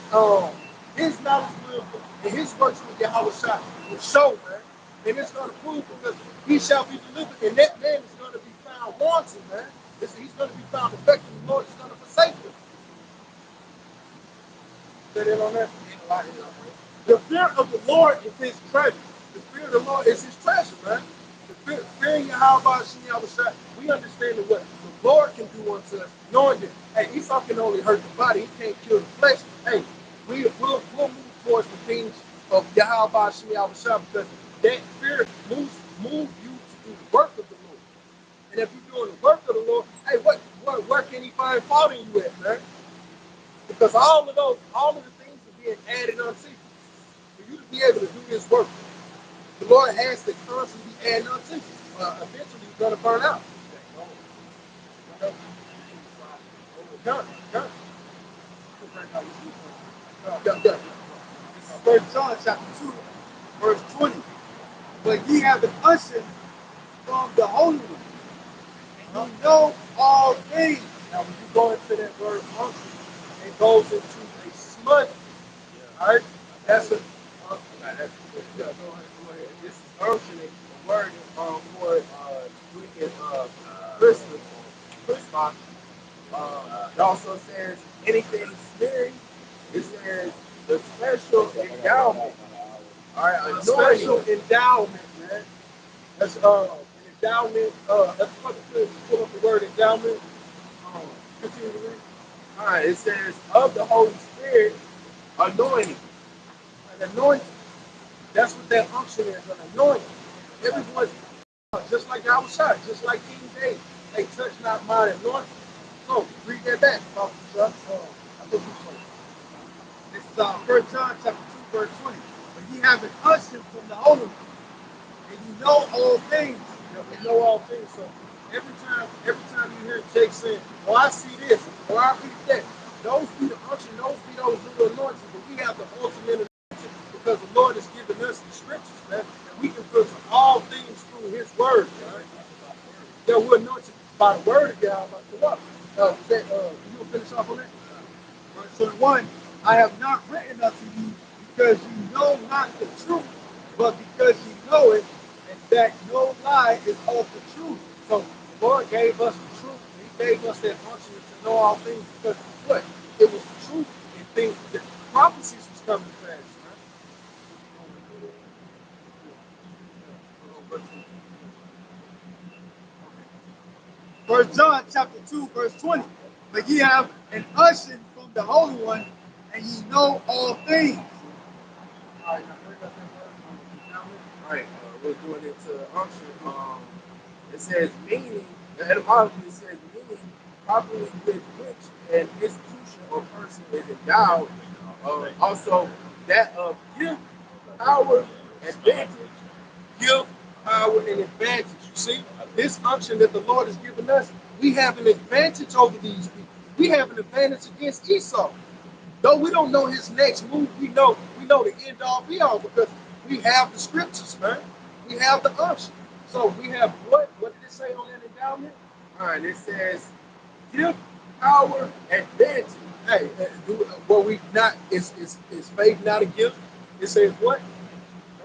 his knowledge, wisdom, and his works with Yahweh Shah will show, man. And it's going to prove because he shall be delivered. And that man is going to be found wanting, man. He's going to be found effective. The Lord is going to forsake him. Say that on that? The fear of the Lord is his treasure. The fear of the Lord is his treasure, man. The fearing Yahweh Shah, we understand that what the Lord can do unto us, knowing that, hey, Esau can only hurt the body, he can't kill the flesh. Hey, we'll move towards the things of Yahweh Shah because that fear moves you to do the work of the Lord. And if you're doing the work of the Lord, hey, where can he find fault in you at, man? Because all of the things are being added unto you. For you to be able to do this work, the Lord has to constantly be adding unto you. Eventually, you're going to burn out. Done. First John chapter 2, verse 20. But ye have an unction from the Holy One, and ye know all things. Now, when you go into that word unction, it goes into a smudge. All right? That's a. Go ahead. This is unction. The word is for Greek is Christmas. Christos. It also says anything smearing. It says the special endowment. All right, a special endowment, man. That's an endowment. That's what it is. Pull up the word endowment. Continue to read. All right, it says of the Holy Spirit anointing. An anointing. That's what that unction is, an anointing. Everyone, just like I was shot, just like King David. They touch not mine anointing. So read that back, Pastor Chuck. I think you say. This is 1 John chapter 2, verse 20. But ye have an unction from the Holy One, and you know all things. We know all things. So every time you hear Jake saying, "Oh, I see this," or "I read that," those be the unction, those be those little anointings. But we have the ultimate anointing because the Lord has given us the scriptures, man, and we can filter all things through His word. Right? Yeah, we're anointed by the word of God. You finish off on that? Verse 21. I have not written unto you because you know not the truth, but because you know it, and that no lie is of the truth. So the Lord gave us the truth. He gave us that unction to know all things because what? It was the truth and things that prophecies was coming fast, right? First John chapter 2, verse 20. But ye have an unction from the Holy One, and ye know all things. All right, now bring up that word. All right, we're going into unction. It says meaning, the etymology says meaning properly with which an institution or person is endowed. Also, that of gift, power, advantage, gift, power, and advantage. You see, this unction that the Lord has given us, we have an advantage over these people. We have an advantage against Esau. Though we don't know his next move, we know the end all be all because we have the scriptures, man. We have the unction. So we have what? What did it say on that endowment? All right, it says gift, power, advantage. Hey, well, we not is faith not a gift? It says what?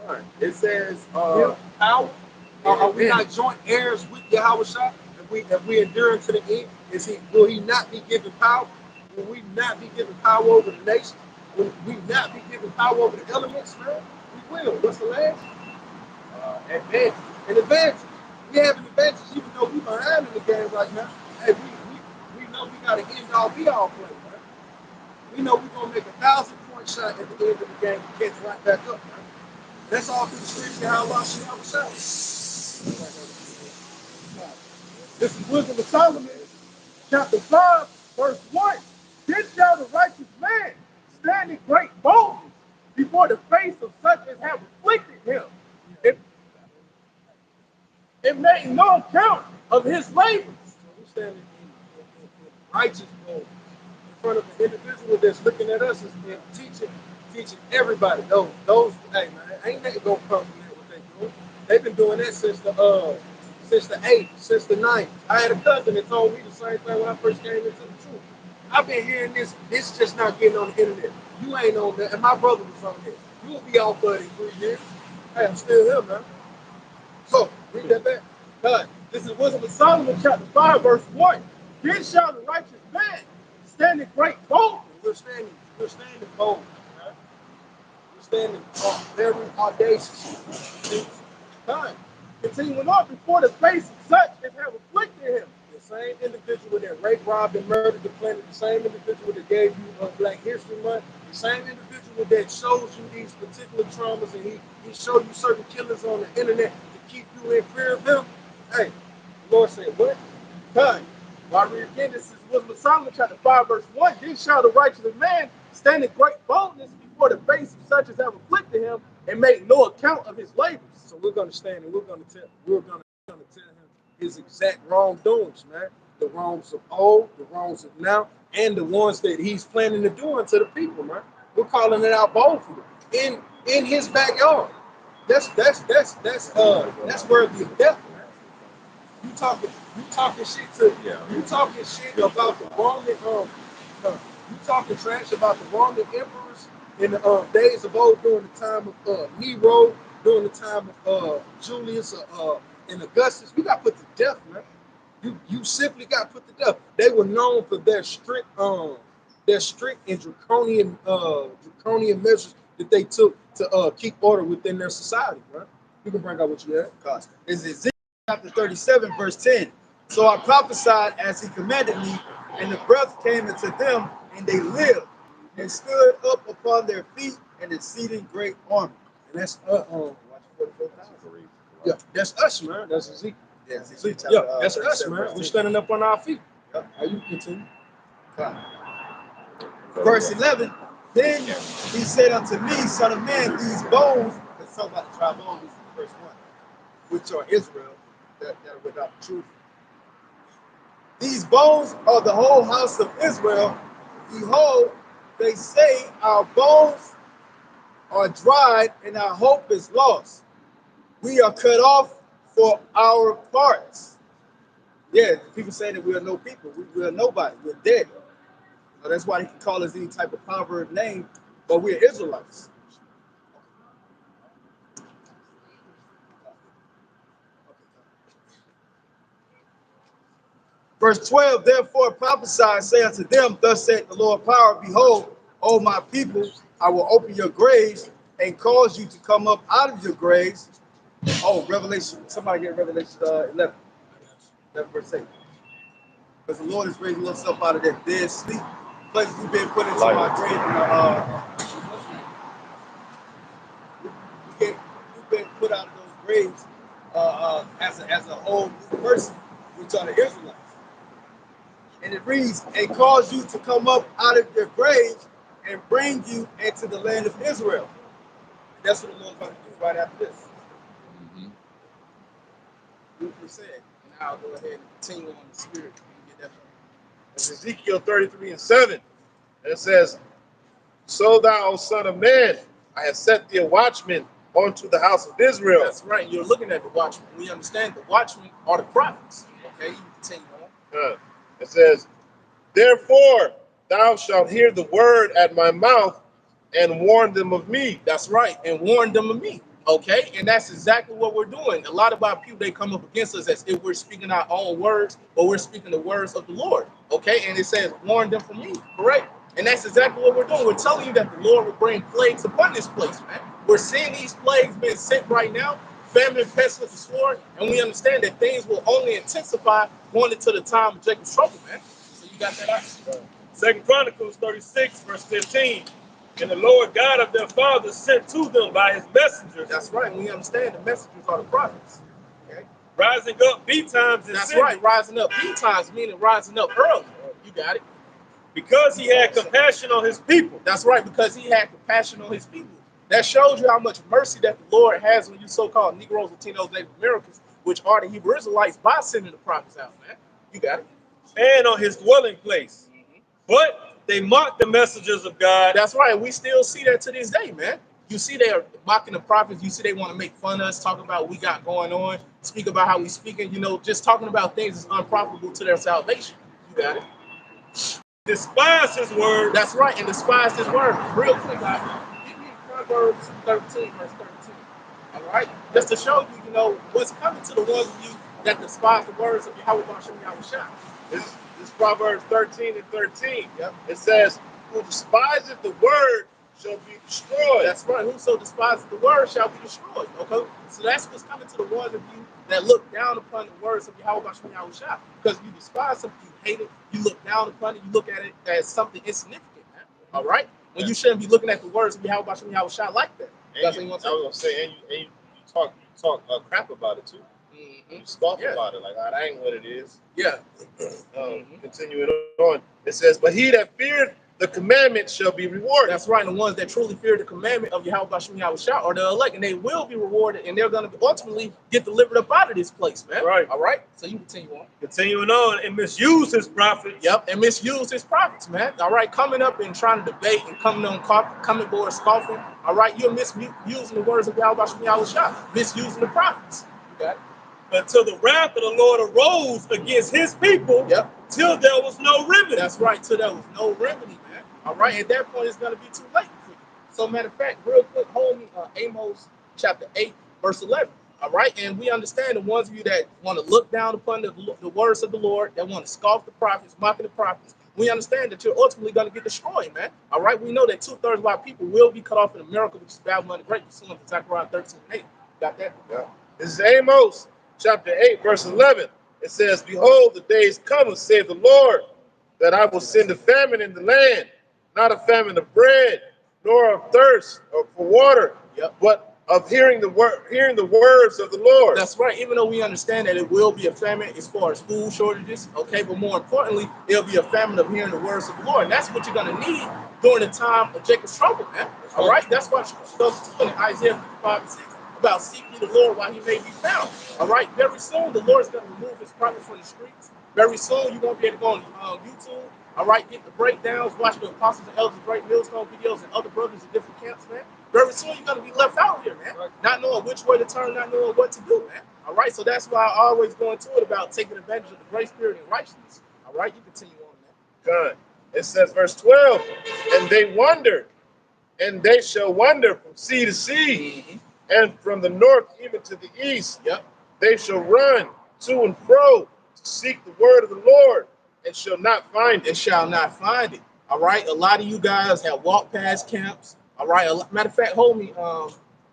All right, it says gift, power. Are we not joint heirs with Yahweh Shah? If we endure to the end, will he not be given power? Will we not be given power over the nation? Will we not be given power over the elements, man? We will. What's the last? Advantage. An advantage. We have an advantage even though we behind in the game right now. Hey, we know we got an end all be all play, man. We know we're gonna make 1,000-point shot at the end of the game to catch right back up, man. That's all through the scripture and how long she ever shot. This is Wisdom of Solomon, chapter 5, verse 1. Then shall the righteous man stand in great boldness before the face of such as have afflicted him. It made known of his labors. So we're standing in righteous boldness in front of an individual that's looking at us and teaching everybody. Those, hey man, ain't nothing gonna come from that what they doing. They've been doing that since the 8th, since the 9th. I had a cousin that told me the same thing when I first came into the truth. I've been hearing this. This just not getting on the internet. You ain't on that, and my brother was on there. You will be off for it in 3 years. Hey, I'm still here, man. So read that back. God, this is Wisdom of Solomon, chapter 5, verse 1. Then shall the righteous man stand in great boldness. We're standing bold. Right? We're standing very audacious. God, continuing on before the face of such as have afflicted him. The same individual that raped, robbed, and murdered the planet, the same individual that gave you Black History Month, the same individual that shows you these particular traumas, and he showed you certain killers on the internet to keep you in fear of him. Hey, the Lord said, what? God, well, I read again, this is Wisdom of Solomon, chapter 5, verse 1. Then shall the righteous man stand in great boldness before the face of such as have afflicted him, and make no account of his labors. So we're going to stand and we're going to tell him his exact wrongdoings, man. The wrongs of old, the wrongs of now, and the ones that he's planning to do unto the people, man. We're calling it out boldly in his backyard. That's worthy of death, man. You talking shit about the Roman you talking trash about the Roman emperors in the days of old, during the time of Nero, during the time of Julius and Augustus. You got put to death, man. You simply got put to death. They were known for their strict and draconian measures that they took to keep order within their society, right? You can bring out what you had. Is Ezekiel chapter 37, verse 10. So I prophesied as he commanded me, and the breath came into them, and they lived, and stood up upon their feet, an exceeding great army. And that's yeah, that's us, man. That's Ezekiel. Yeah, Ezekiel Yeah, that's us, man. We're standing up on our feet. Yeah. How you continue? Verse 11. Then he said unto me, Son of man, these bones, let's talk about the dry bones, this is verse 1, which are Israel, that are without the truth. These bones are the whole house of Israel. Behold, they say our bones are dried and our hope is lost. We are cut off for our parts. Yeah, people say that we are no people. We are nobody. We're dead. So that's why he can call us any type of proverb name, but we're Israelites. Verse 12, therefore prophesy, say unto them, thus saith the Lord power, behold, O my people, I will open your graves and cause you to come up out of your graves. Oh, Revelation, somebody get Revelation 11 verse 8. Because the Lord is raising us up out of that dead sleep. Place we've been put into our grave. We've been put out of those graves as a whole new person, which are the Israelites. And it reads, and cause you to come up out of your graves and bring you into the land of Israel. And that's what the Lord's going to do right after this. What said. And I'll go ahead and continue on the spirit. Get that from It's Ezekiel 33:7. And it says, So thou, O son of man, I have set thee a watchman unto the house of Israel. That's right. You're looking at the watchmen. We understand the watchmen are the prophets. Okay, you continue on. It says, Therefore thou shalt hear the word at my mouth and warn them of me. That's right, and warn them of me. Okay, and that's exactly what we're doing. A lot of our people, they come up against us as if we're speaking our own words, but we're speaking the words of the Lord. Okay, and it says, warn them from me. Correct. And that's exactly what we're doing. We're telling you that the Lord will bring plagues upon this place, man. We're seeing these plagues being sent right now, famine, pestilence, and sword, and we understand that things will only intensify going into the time of Jacob's trouble, man. So you got that out. 2 Chronicles 36, verse 15. And the Lord God of their fathers sent to them by his messengers. That's right. And we understand the messengers are the prophets. Okay. Rising up betimes. That's right. Rising up betimes, meaning rising up early. You got it. Because he had compassion on his people. That's right. Because he had compassion on his people. That shows you how much mercy that the Lord has on you so-called Negroes, Latinos, Native Americans, which are the Hebrew Israelites, by sending the prophets out, man. You got it. And on his dwelling place. But they mocked the messengers of God. That's right. We still see that to this day, man. You see they are mocking the prophets. You see they want to make fun of us, talking about what we got going on, speak about how we speaking, just talking about things that's unprofitable to their salvation. You got it. Despise his word. That's right, and despise his word. Real quick, guys. Give me Proverbs 13, verse 13. All right? Just to show you, what's coming to the ones of you that despise the words of Yahweh Bashem Yahushua. This Proverbs 13 and 13. Yep. It says, who despiseth the word shall be destroyed. That's right. Whoso despises the word shall be destroyed. Okay? So that's what's coming to the ones of you that look down upon the words of Yahweh Bashem Yahushua. Because you despise something, you hate it, you look down upon it, you look at it as something insignificant, man. All right? When you shouldn't be looking at the words of Yahweh Bashem Yahushua like that. That's what you want to say. I was going to say, and you talk crap about it too. You scoff about it, like, that ain't what it is. Yeah. Continuing on, it says, but he that feared the commandment shall be rewarded. That's right. The ones that truly fear the commandment of Yahweh Bashem Yahushua are the elect, and they will be rewarded, and they're going to ultimately get delivered up out of this place, man. Right. All right? So you continue on. Continuing on, and misuse his prophets. Yep, and misuse his prophets, man. All right, coming up and trying to debate and coming board scoffing. All right, you're misusing the words of Yahweh Bashem Yahushua, misusing the prophets. You got it? Until the wrath of the Lord arose against his people, till there was no remedy. That's right, till there was no remedy, man. All right, at that point, it's going to be too late for you. So, matter of fact, real quick, hold me, Amos chapter 8, verse 11. All right, and we understand the ones of you that want to look down upon the words of the Lord, that want to scoff the prophets, mocking the prophets. We understand that you're ultimately going to get destroyed, man. All right, we know that 2/3 of our people will be cut off in America, which is Babylon the Great, pursuant to Zechariah 13 and 8. Got that? Yeah. This is Amos chapter 8, verse 11. It says, behold, the days come, saith the Lord, that I will send a famine in the land, not a famine of bread, nor of thirst or for water, but of hearing the words of the Lord. That's right. Even though we understand that it will be a famine as far as food shortages, okay, but more importantly, it'll be a famine of hearing the words of the Lord. And that's what you're going to need during the time of Jacob's trouble, man. All right? That's why scripture goes to in Isaiah 55 and 6 about seek ye the Lord while he may be found. All right? Very soon, the Lord's going to remove his prophets from the streets. Very soon, you won't be able to go on YouTube. All right, get the breakdowns, watch the Apostles and Elders Great Millstone videos and other brothers in different camps, man. Very soon you're going to be left out here, man. Not knowing which way to turn, not knowing what to do, man. All right, so that's why I always go into it about taking advantage of the grace spirit and righteousness. All right, you continue on, man. Good. It says, verse 12, and they wondered, and they shall wander from sea to sea, and from the north even to the east. They shall run to and fro to seek the word of the Lord, and shall not find it. And shall not find it. All right. A lot of you guys have walked past camps. All right. Matter of fact, hold me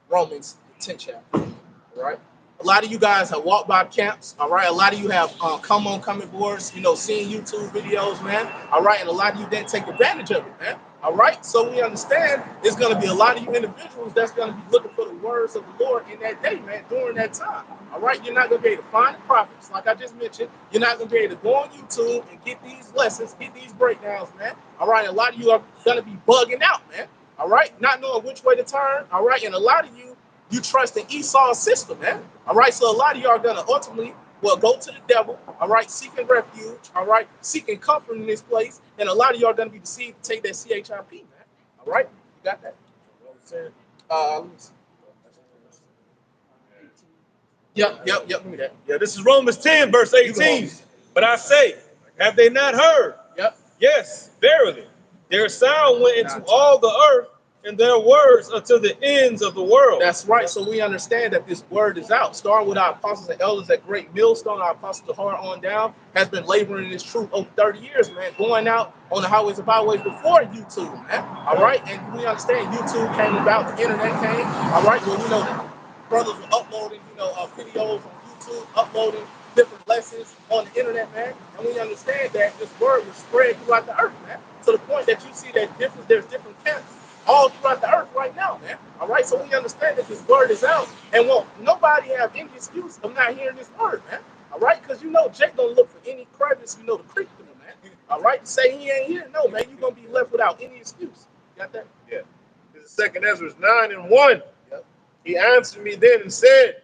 Romans 10 chapter. All right. A lot of you guys have walked by camps. All right. A lot of you have come on coming boards, seeing YouTube videos, man. All right. And a lot of you didn't take advantage of it, man. All right. So we understand there's going to be a lot of you individuals that's going to be looking for the words of the Lord in that day, man, during that time. All right. You're not going to be able to find the prophets, like I just mentioned. You're not going to be able to go on YouTube and get these lessons, get these breakdowns, man. All right. A lot of you are going to be bugging out, man. All right. Not knowing which way to turn. All right. And a lot of you trust in Esau's system, man. All right. So a lot of you are going to ultimately go to the devil, all right, seeking refuge, all right, seeking comfort in this place, and a lot of you are going to be deceived to take that CHIP, man. All right, you got that? Let me see. Yep, give me that. Yeah, this is Romans 10, verse 18. But I say, have they not heard? Yep. Yes, verily. Their sound went into all the earth, and their words unto the ends of the world. That's right. So we understand that this word is out. Starting with our apostles and elders at Great Millstone, our apostles to hard on down, has been laboring in this truth over 30 years, man. Going out on the highways and byways before YouTube, man. All right. And we understand YouTube came about, the internet came. All right. Well, the brothers were uploading, videos on YouTube, uploading different lessons on the internet, man. And we understand that this word was spread throughout the earth, man. To the point that you see that there's different camps all throughout the earth right now, man. All right, so we understand that this word is out, and won't nobody have any excuse of not hearing this word, man. All right, because Jake gonna look for any crevice, to creep through, man. All right, say he ain't here, no, man. You're gonna be left without any excuse. Got that? Yeah. This is 2 Ezra 9 and 1. He answered me then and said,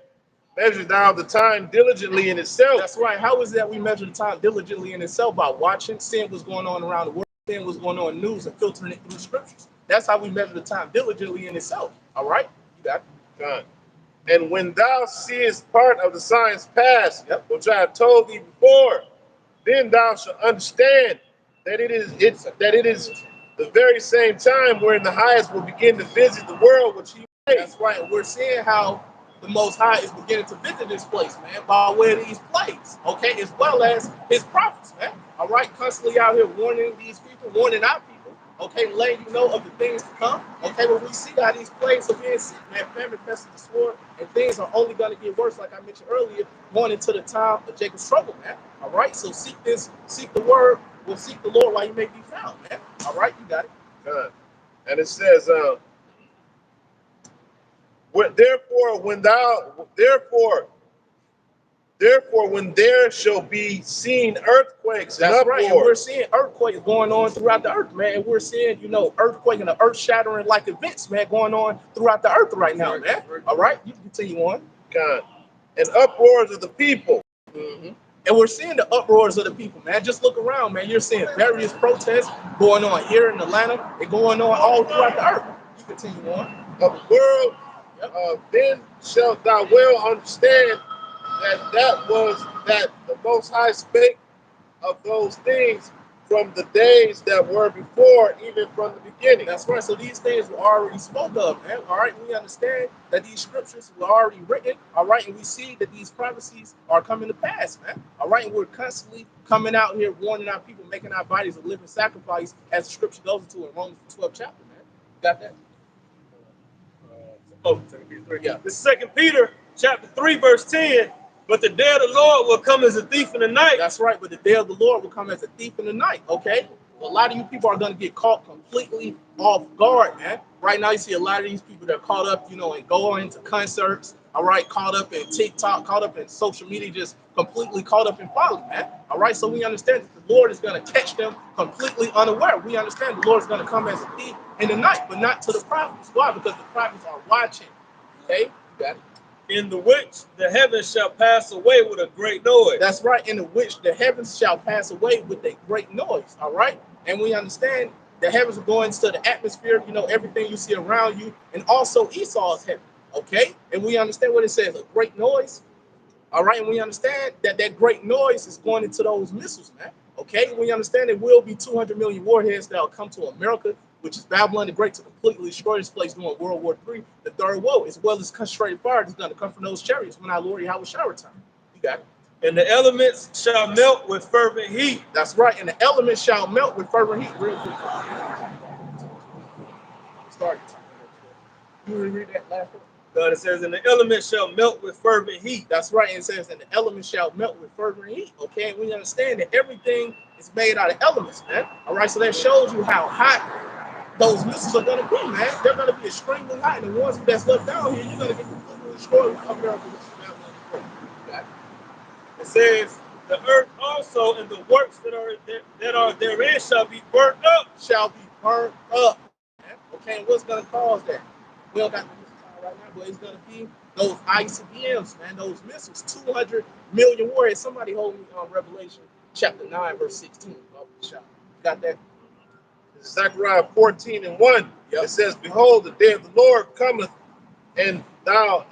measure thou the time diligently in itself. That's right. How is that we measure the time diligently in itself? By watching, seeing what's going on around the world, seeing what's going on in the news, and filtering it through the scriptures. That's how we measure the time diligently in itself. All right? You got it. God. And when thou seest part of the signs past, Yep. which I have told thee before, then thou shalt understand that it is the very same time wherein the highest will begin to visit the world which he made. That's right. And we're seeing how the Most High is beginning to visit this place, man, by way of these plagues, okay, as well as his prophets, man. All right, constantly out here warning these people, warning our people, okay, letting you know of the things to come. Okay, when we see how these plagues are being sent, man, famine, pestilence, sword, and things are only going to get worse, like I mentioned earlier, going into the time of Jacob's trouble, man. All right, so seek the word, will seek the Lord while you may be found, man. All right, you got it. God. And it says, therefore when there shall be seen earthquakes and That's uproar. right. And we're seeing earthquakes going on throughout the earth, man. And we're seeing, earthquake and the earth shattering like events, man, going on throughout the earth right now, man. All right, you can continue on. God. And uproars of the people. Mm-hmm. And we're seeing the uproars of the people, man. Just look around, man. You're seeing various protests going on here in Atlanta and going on all throughout the earth. You continue on. Of the world, then shalt thou well understand that the Most High spake of those things from the days that were before, even from the beginning. That's right. So these things were already spoken of, man. All right. We understand that these scriptures were already written. All right. And we see that these prophecies are coming to pass, man. All right. And we're constantly coming out here warning our people, making our bodies a living sacrifice, as the scripture goes into in Romans 12 chapter, man. Got that? Oh, 2 Peter 3. Yeah. The 2 Peter chapter 3, verse 10. But the day of the Lord will come as a thief in the night. That's right. But the day of the Lord will come as a thief in the night. Okay. A lot of you people are going to get caught completely off guard, man. Right now, you see a lot of these people that are caught up, and going into concerts. All right, caught up in TikTok, caught up in social media, just completely caught up in folly, man. All right, so we understand that the Lord is going to catch them completely unaware. We understand the Lord is going to come as a thief in the night, but not to the prophets. Why? Because the prophets are watching. Okay, you got it. In the which the heavens shall pass away with a great noise. That's right. In the which the heavens shall pass away with a great noise. All right. And we understand the heavens are going into the atmosphere, everything you see around you, and also Esau's heaven. Okay. And we understand what it says, a great noise. All right. And we understand that great noise is going into those missiles, man. Okay. We understand it will be 200 million warheads that will come to America, which is Babylon the Great, to completely destroy this place during World War III, the third woe, as well as concentrated fire that's going to come from those chariots when our Lord Yahweh shall return. You got it. And the elements shall melt with fervent heat. That's right. And the elements shall melt with fervent heat. Real quick. Start. You read that last one? God, it says, and the elements shall melt with fervent heat. That's right. And it says, and the elements shall melt with fervent heat. Okay. And we understand that everything is made out of elements, man. All right. So that shows you how hot those missiles are going to be, man. They're going to be extremely hot. And the ones that's left down here, you're going to get completely destroyed with America, which is Babylon the Great. It says, the earth also and the works that are therein shall be burnt up. Shall be burnt up. Okay, and what's going to cause that? We don't got the missiles out right now, but it's going to be those ICBMs, man, those missiles, 200 million warheads. Somebody hold me on Revelation chapter 9, verse 16. Got that? Zechariah 14:1. Yep. It says, behold, the day of the Lord cometh, and thou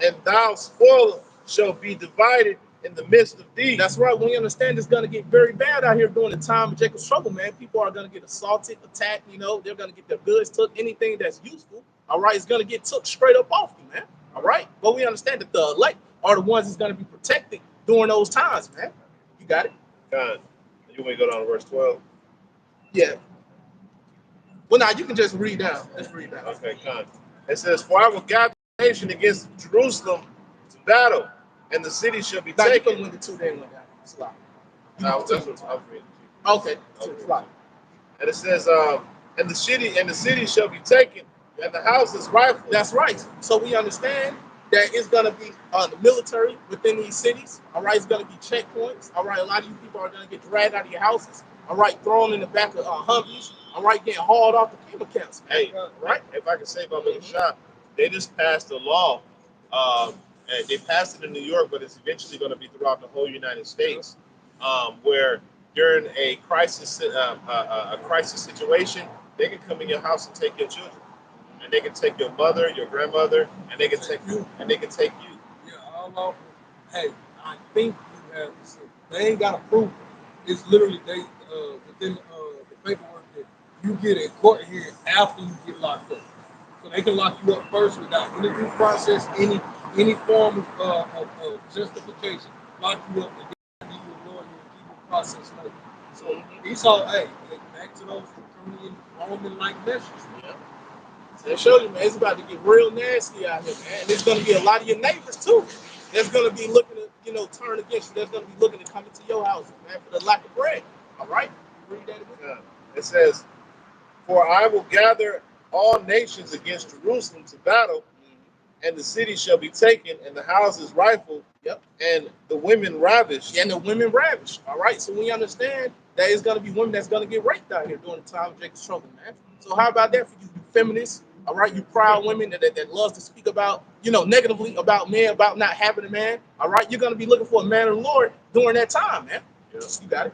spoil shall be divided in the midst of thee. That's right. We understand it's going to get very bad out here during the time of Jacob's trouble, man. People are going to get assaulted, attacked, they're going to get their goods took, anything that's useful. All right, it's going to get took straight up off you, man. All right. But we understand that the elect are the ones that's going to be protected during those times, man. You got it? God. You want to go down to verse 12? Yeah. Well, now you can just read down. Let's read down. Okay, God. It says, for I will gather the nation against Jerusalem to battle, and the city shall be now, taken. You can win the 2 day one down. Slide. That's what I was reading. Okay. Slide. And it says, and the city shall be taken, and the houses rifled. That's right. So we understand that it's going to be the military within these cities. All right, it's going to be checkpoints. All right, a lot of you people are going to get dragged out of your houses. All right, thrown in the back of Humvees. All right, getting hauled off the camel camps. Hey, right. If I can say about the shop, they just passed a law and they passed it in New York, but it's eventually going to be throughout the whole United States, where during a crisis situation, they can come in your house and take your children, and they can take your mother, your grandmother, and they can take you, and they can take you. Yeah, all over. Hey, I think you have to say they ain't got to prove it. It's literally they within the paperwork that you get in court here after you get locked up. So they can lock you up first without any due process, any form of justification. Lock you up and then give you a lawyer and give you a process later. So Esau, hey, back to those Draconian Roman-like measures. Yeah. So they show you, man, it's about to get real nasty out here, man. And there's going to be a lot of your neighbors too. That's going to be looking to, turn against you. That's going to be looking to come into your houses, man, for the lack of bread. All right, you read that again. Yeah. It says, "For I will gather all nations against Jerusalem to battle, and the city shall be taken, and the houses rifled, and the women ravished." And the women ravished. All right, so we understand that it's going to be women that's going to get raped out here during the time of Jacob's trouble, man. So how about that for you feminists? All right, you proud women that loves to speak about, negatively about men, about not having a man. All right, you're going to be looking for a man of the Lord during that time, man. Yeah. You got it.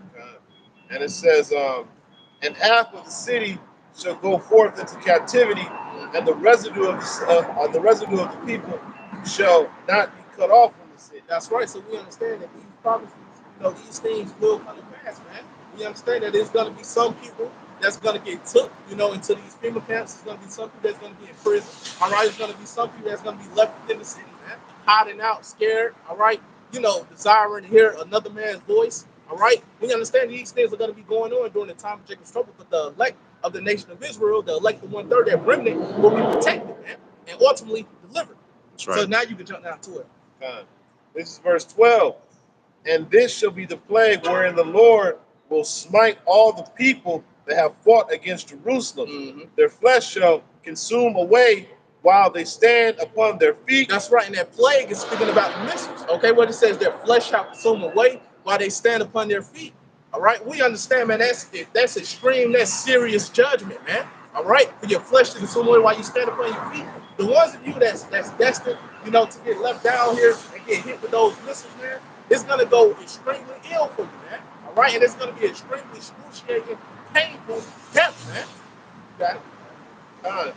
And it says, "And half of the city shall go forth into captivity, and the residue of the people shall not be cut off from the city." That's right. So we understand that these prophecies, these things will come to pass, man. We understand that there's going to be some people that's going to get took, into these FEMA camps. There's going to be some people that's going to be in prison. All right. There's going to be some people that's going to be left within the city, man, hiding out, scared. All right. Desiring to hear another man's voice. All right. We understand these things are going to be going on during the time of Jacob's trouble, but the elect of the nation of Israel, the elect of 1/3, that remnant, will be protected, man, and ultimately delivered. That's right. So now you can jump down to it. This is verse 12. "And this shall be the plague wherein the Lord will smite all the people that have fought against Jerusalem. Mm-hmm. Their flesh shall consume away while they stand upon their feet." That's right, and that plague is speaking about the missiles. Okay, what it says, their flesh shall consume away while they stand upon their feet. All right, we understand, man. That's extreme. That's serious judgment, man. All right, for your flesh to consume away while you stand upon your feet. The ones of you that's destined, to get left down here and get hit with those missiles, man, it's gonna go extremely ill for you, man. All right, and it's gonna be extremely excruciating, painful death, man. You got it.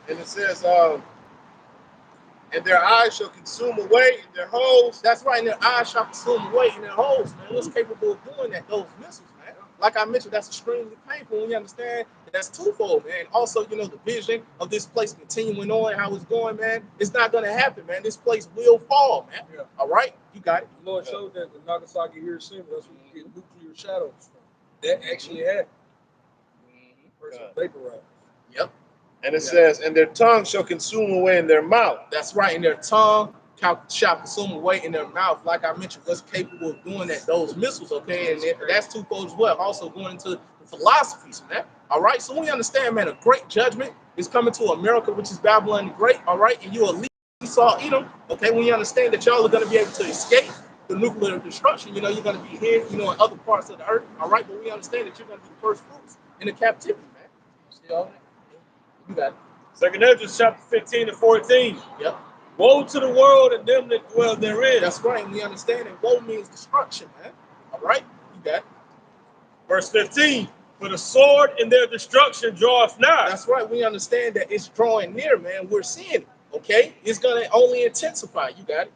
And it says, "And their eyes shall consume away in their holes." That's right, and their eyes shall consume away in their holes, man. What's capable of doing that? Those missiles, man. Like I mentioned, that's extremely painful when you understand that that's twofold, man. Also, the vision of this place continuing on, how it's going, man. It's not going to happen, man. This place will fall, man. Yeah. All right? You got it. The Lord showed that in Nagasaki, Hiroshima, that's where you get nuclear shadows from. That actually happened. Person vaporized. Yep. And it says, "And their tongue shall consume away in their mouth." That's right, and their tongue shall consume away in their mouth. Like I mentioned, what's capable of doing that? Those missiles, okay? And that's twofold as well. Also going into the philosophies, man. All right, so we understand, man, a great judgment is coming to America, which is Babylon the Great, all right? And you elite Esau, Edom, okay? When you understand that y'all are going to be able to escape the nuclear destruction, you're going to be here, in other parts of the earth, all right? But we understand that you're going to be the first fruits in the captivity, man. See all that? You got it. 2 Ezra chapter 15 to 14. Yep. Woe to the world and them that dwell therein. That's right. We understand that woe means destruction, man. All right? You got it. Verse 15. "For the sword in their destruction draweth nigh." That's right. We understand that it's drawing near, man. We're seeing it. Okay? It's going to only intensify. You got it.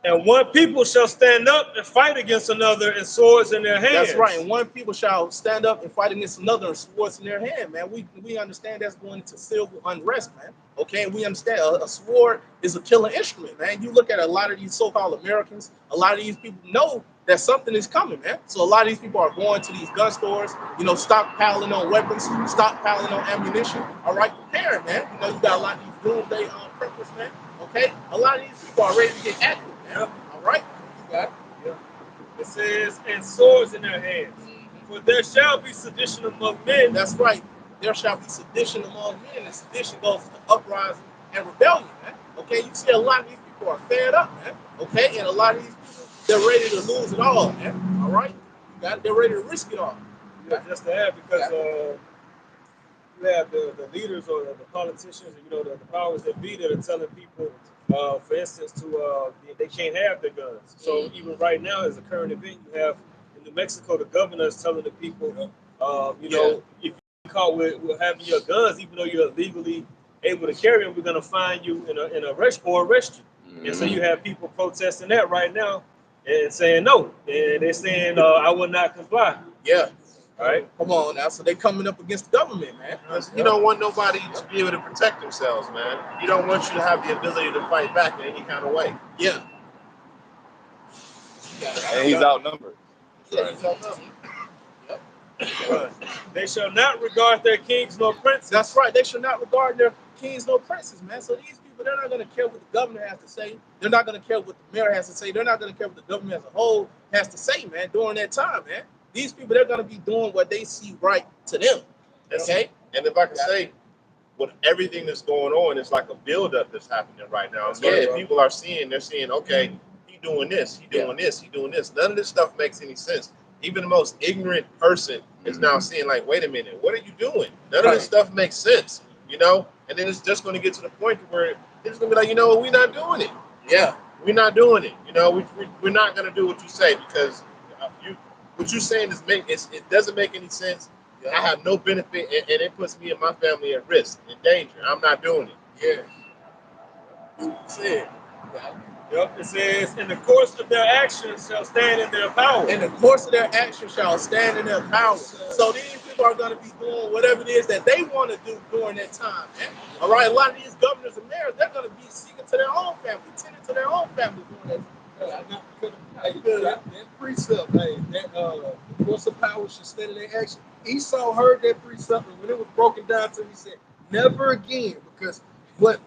"And one people shall stand up and fight against another, and swords in their hands." That's right. And one people shall stand up and fight against another and swords in their hand, man. We understand that's going into civil unrest, man. Okay, and we understand a sword is a killing instrument, man. You look at a lot of these so-called Americans, a lot of these people know that something is coming, man. So a lot of these people are going to these gun stores, stockpiling on weapons, stockpiling on ammunition. All right, preparing, man. You got a lot of these doomsday purpose, man. Okay, a lot of these people are ready to get active, man. All right, you got it. Yeah. It says, "And swords in their hands. For there shall be sedition among men." That's right. There shall be sedition among men, and sedition goes to uprising and rebellion, man. Okay, you see a lot of these people are fed up, man. Okay, and a lot of these people, they're ready to lose it all, man. All right, you got it. They're ready to risk it all. Yeah, just to have, because you have the leaders or the politicians, you know, the powers that be that are telling people, for instance, they can't have their guns. So even right now, as a current event, you have in New Mexico, the governor is telling the people, you know, if you caught with having your guns, even though you're legally able to carry them, we're going to find you and arrest you. And so you have people protesting that right now and saying no, and they're saying I will not comply. Yeah. All right. Come on now. So they coming up against the government, man. You don't want nobody to be able to protect themselves, man. You don't want you to have the ability to fight back in any kind of way. Yeah. And he's outnumbered. Yeah, he's outnumbered. They shall not regard their kings nor princes. That's right. They should not regard their kings nor princes, man. So these people, they're not going to care what the governor has to say. They're not going to care what the mayor has to say. They're not going to care what the government as a whole has to say, man, during that time, man. These people, they're going to be doing what they see right to them. Okay? And if I can say, with everything that's going on, it's like a buildup that's happening right now. So Yeah. people are seeing, they're seeing, okay, he doing this, he doing this, he doing this. None of this stuff makes any sense. Even the most ignorant person is now seeing, like, wait a minute, what are you doing? None of this stuff makes sense, you know? And then it's just going to get to the point where it's going to be like, you know what, we're not doing it. Yeah. We're not doing it. You know, we're not going to do what you say because what you're saying it doesn't make any sense. I have no benefit, and it puts me and my family at risk, in danger. I'm not doing it. Yeah. You said. Yep, it says, in the course of their actions shall stand in their power. In the course of their actions shall stand in their power. So these people are going to be doing whatever it is that they want to do during that time, man. All right, a lot of these governors and mayors, they're going to be seeking to their own family, tending to their own family during that time. That precept, the course of power should stand in their action. Esau heard that precept, and when it was broken down to him, he said, never again, because what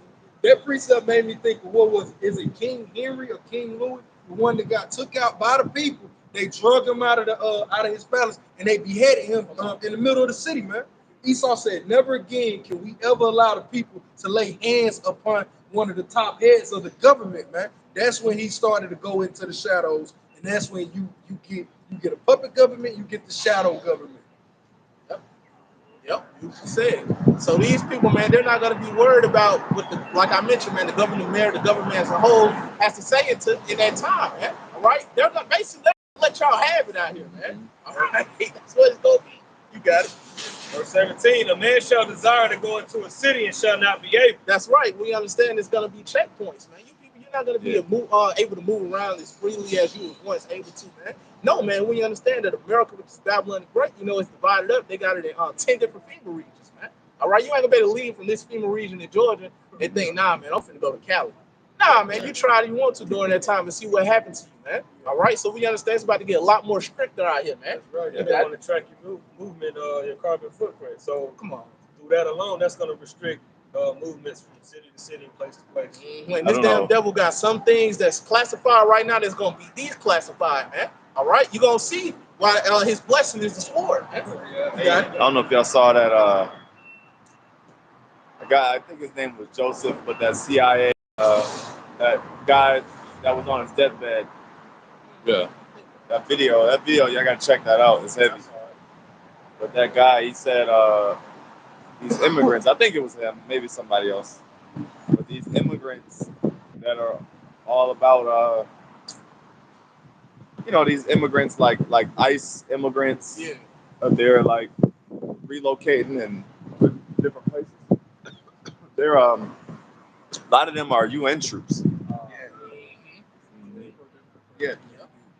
that precept made me think of is it King Henry or King Louis, the one that got took out by the people. They drug him out of his palace and they beheaded him in the middle of the city, man. Esau said, never again can we ever allow the people to lay hands upon one of the top heads of the government, man. That's when he started to go into the shadows, and that's when you get a puppet government, you get the shadow government. Yep, you said. So these people, man, they're not going to be worried about what like I mentioned, man, the governor, mayor, the government as a whole has to say in that time, man. All right, they're going to basically let y'all have it out here, man. All right, that's what it's going to be. You got it. Verse 17, a man shall desire to go into a city and shall not be able. That's right. We understand there's going to be checkpoints, man. You people, you're not going to be able to move around as freely as you was once able to, man. No, man, we understand that America, which is Babylon the Great, it's divided up. They got it in 10 different FEMA regions, man. All right, you ain't going to be able to leave from this FEMA region in Georgia and think, nah, man, I'm finna go to Cali. Nah, man, you try it you want to during that time and see what happens to you, man. All right, so we understand it's about to get a lot more stricter out here, man. That's right. They want to track your movement, your carbon footprint. So come on. Through that alone, that's going to restrict movements from city to city and place to place. When this damn devil got some things that's classified right now that's going to be declassified, man. All right, you're going to see why his blessing is the sword. Hey, I don't know if y'all saw that a guy, I think his name was Joseph, but that CIA, that guy that was on his deathbed. Yeah. That video, y'all gotta check that out. It's heavy. But that guy, he said these immigrants, I think it was him, maybe somebody else, but these immigrants that are all about these immigrants like ICE immigrants. Yeah. They're like relocating in different places. They're a lot of them are UN troops. Yeah.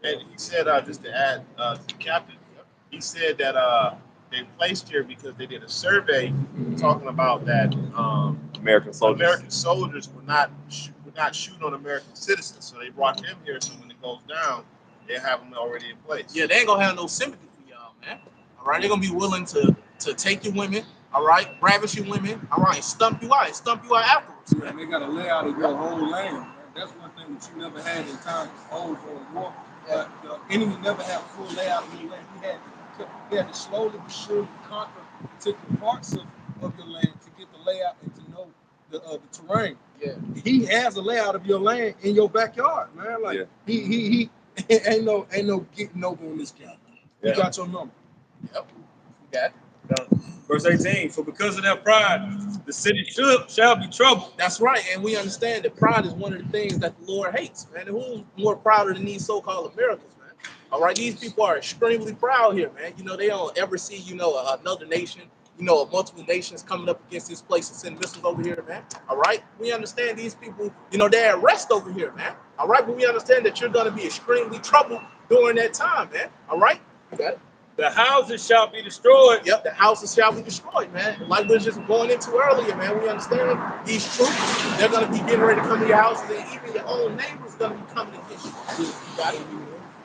And he said, just to add to the captain, he said that they placed here because they did a survey talking about that American soldiers would not shoot on American citizens. So they brought them here so when it goes down, they have them already in place. Yeah, they ain't gonna have no sympathy for y'all, man. All right, they're gonna be willing to take your women, all right, ravish your women, all right, stump you out afterwards. Yeah, they got a layout of your whole land. Man. That's one thing that you never had in times old for a war. The enemy never had full layout of your land. He had to slowly but surely conquer particular parts of your land to get the layout and to know the terrain. Yeah, he has a layout of your land in your backyard, man. Like he ain't no getting over on this guy. He got your number. Yep, you got it. Verse 18, for because of their pride, the city shall be troubled. That's right, and we understand that pride is one of the things that the Lord hates, man. And who's more prouder than these so-called Americans, man? All right, these people are extremely proud here, man. You know, they don't ever see, another nation, multiple nations coming up against this place and send missiles over here, man. All right, we understand these people, they're at rest over here, man. All right, but we understand that you're going to be extremely troubled during that time, man. All right, you got it. The houses shall be destroyed. Yep, the houses shall be destroyed, man. Like we were just going into earlier, man. We understand these troops, they're going to be getting ready to come to your houses, and even your own neighbors going to be coming against you. You got it?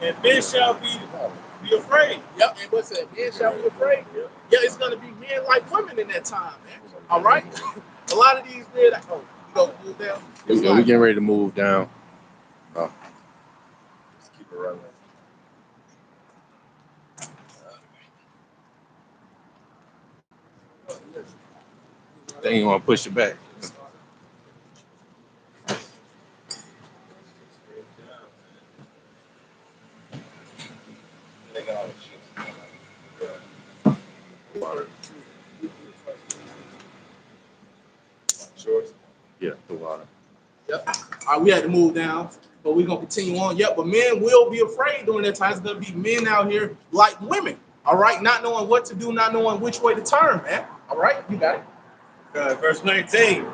And men shall be afraid. Yep, and what's that? Men shall be afraid. Yeah, it's going to be men like women in that time, man. All right? A lot of these men, you go move down. Yeah, we getting ready to move down. Oh. Just keep it running. They ain't gonna push it back. They got all the shit. Water. Shorts. Yeah, the water. Yep. All right, we had to move down, but we're going to continue on. Yep, but men will be afraid during that time. It's going to be men out here like women, all right? Not knowing what to do, not knowing which way to turn, man. All right, you got it. Verse 19,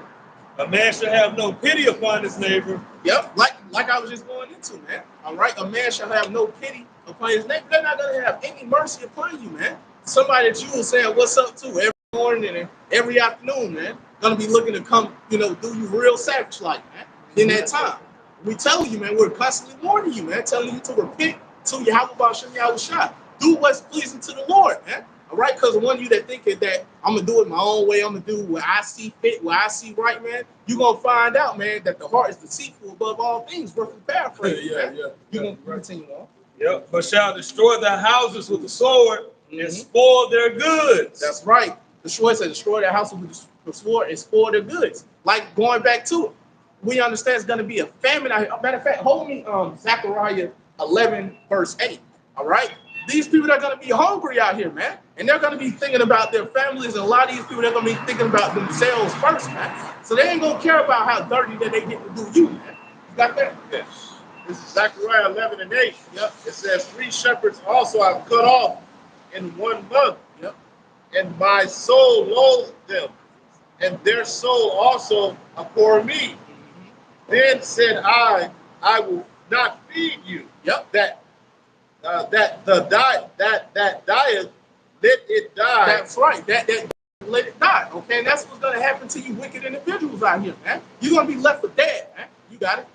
a man shall have no pity upon his neighbor. Yep, like I was just going into, man. All right, a man shall have no pity upon his neighbor. They're not going to have any mercy upon you, man. Somebody that you will say what's up to every morning and every afternoon, man. Going to be looking to come, do you real savage like, man, in that time. We telling you, man, we're constantly warning you, man, telling you to repent to Yahweh Shem Yahushua. Do what's pleasing to the Lord, man. All right, because the one of you that thinking that I'm going to do it my own way, I'm going to do what I see fit, what I see right, man, you're going to find out, man, that the heart is deceitful above all things, roughly paraphrase. Yeah. You're going to continue on. Yep, but shall destroy their houses with the sword and spoil their goods. That's right. Destroy their house with the sword and spoil their goods. Like going back to it, we understand it's going to be a famine out here. Matter of fact, hold me Zechariah 11, verse 8. All right? These people are going to be hungry out here, man. And they're going to be thinking about their families. And a lot of these people, they're going to be thinking about themselves first, man. So they ain't going to care about how dirty that they get to do you, man. You got that? Yes. This is Zechariah 11 and 8. Yep. It says, 3 shepherds also I've cut off in 1 month. Yep. And my soul loathed them, and their soul also abhorred me. Then said I will not feed you. Yep. That dieth, let it die. That's right. That let it die. Okay, and that's what's gonna happen to you wicked individuals out here, man. You're gonna be left for dead, man. You got it.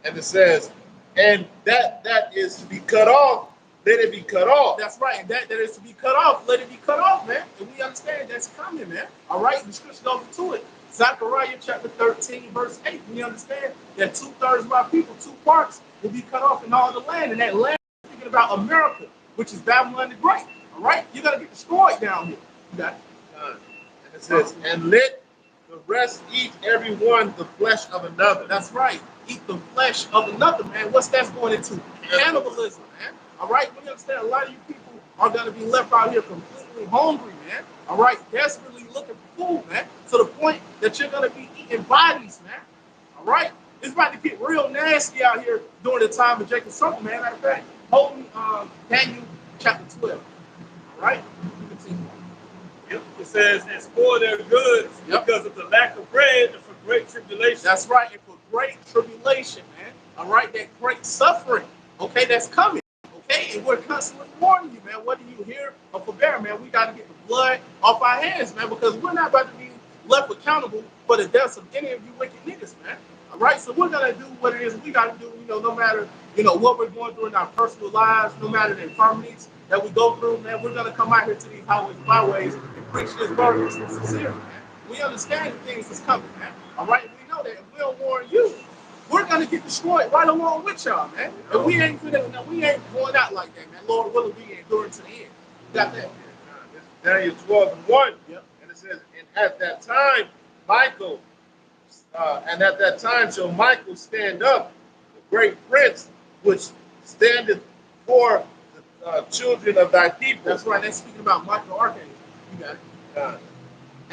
And it says, and that is to be cut off, let it be cut off. That's right. And that is to be cut off, let it be cut off, man. And we understand that's coming, man. All right, the scripture goes to it. Zechariah chapter 13, verse 8. We understand that 2/3 of our people, 2 parts, will be cut off in all the land. And that land is speaking about America, which is Babylon the Great. All right, you're gonna get destroyed down here. You got it. And it says, and let the rest eat every one the flesh of another. That's right. Eat the flesh of another, man. What's that's going into? Cannibalism, man. All right, we understand a lot of you people are going to be left out here completely hungry, man. All right, desperately looking for food, man, to the point that you're going to be eating bodies, man. All right, it's about to get real nasty out here during the time of Jacob's trouble, man. Matter of fact, hold me Daniel chapter 12. All right, continue. Yep. It says, and spoil their goods because of the lack of bread and for great tribulation. That's right, and for great tribulation, man. All right, that great suffering, okay, that's coming. Okay, and we're constantly warning you, man. Whether you hear or forbear, man, we got to get the blood off our hands, man, because we're not about to be left accountable for the deaths of any of you wicked niggas, man. All right, so we're gonna do what it is we got to do, no matter what we're going through in our personal lives, no matter the infirmities that we go through, man. We're gonna come out here to these highways and byways and preach this word with sincerity, man. We understand the things that's coming, man. All right, we know that if we don't warn you, we're gonna get destroyed right along with y'all, man. And we ain't going out like that, man. Lord willing, we endure to the end. You got that? This is Daniel 12 and 1. Yep. And it says, and at that time, shall Michael stand up, the great prince, which standeth for children of thy people. That's right. That's speaking about Michael Archangel. You got it.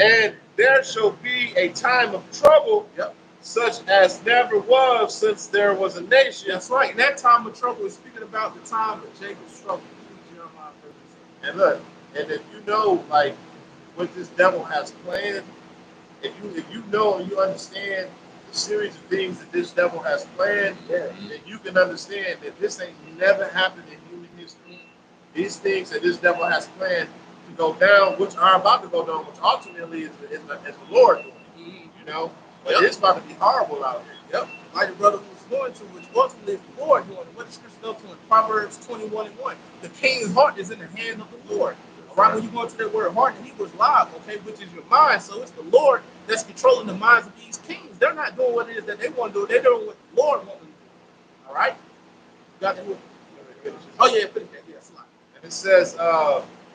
And there shall be a time of trouble, such as never was since there was a nation. That's right. And that time of trouble is speaking about the time of Jacob's trouble. And look, and if you know like what this devil has planned, if you know and you understand the series of things that this devil has planned, then you can understand that this ain't never happened in human history. These things that this devil has planned to go down, which are about to go down, which ultimately is the Lord doing. You know, but it's about to be horrible out here. Like the brother was going to, which ultimately is the Lord doing it. What the scripture goes to in Proverbs 21:1. The king's heart is in the hand of the Lord. All right, when you go into that word heart, in Hebrew is live, okay, which is your mind. So it's the Lord that's controlling the minds of these kings. They're not doing what it is that they want to do. They're doing what the Lord wants them to do. All right? You got that? Oh, yeah, finish that. Yeah, slide. And it says,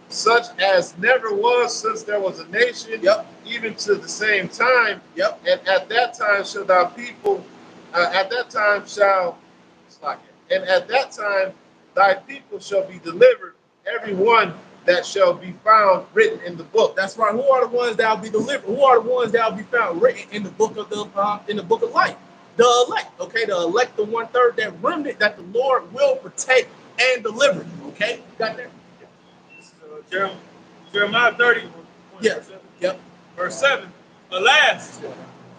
such as never was since there was a nation, even to the same time. And at that time shall thy people, at that time shall, and at that time thy people shall be delivered, every one that shall be found written in the book. That's right. Who are the ones that will be delivered? Who are the ones that will be found written in the book of life? The elect. Okay, the elect, the 1/3, that remnant that the Lord will protect and deliver. Okay, you got that? This is Jeremiah 30. Verse 7. Alas,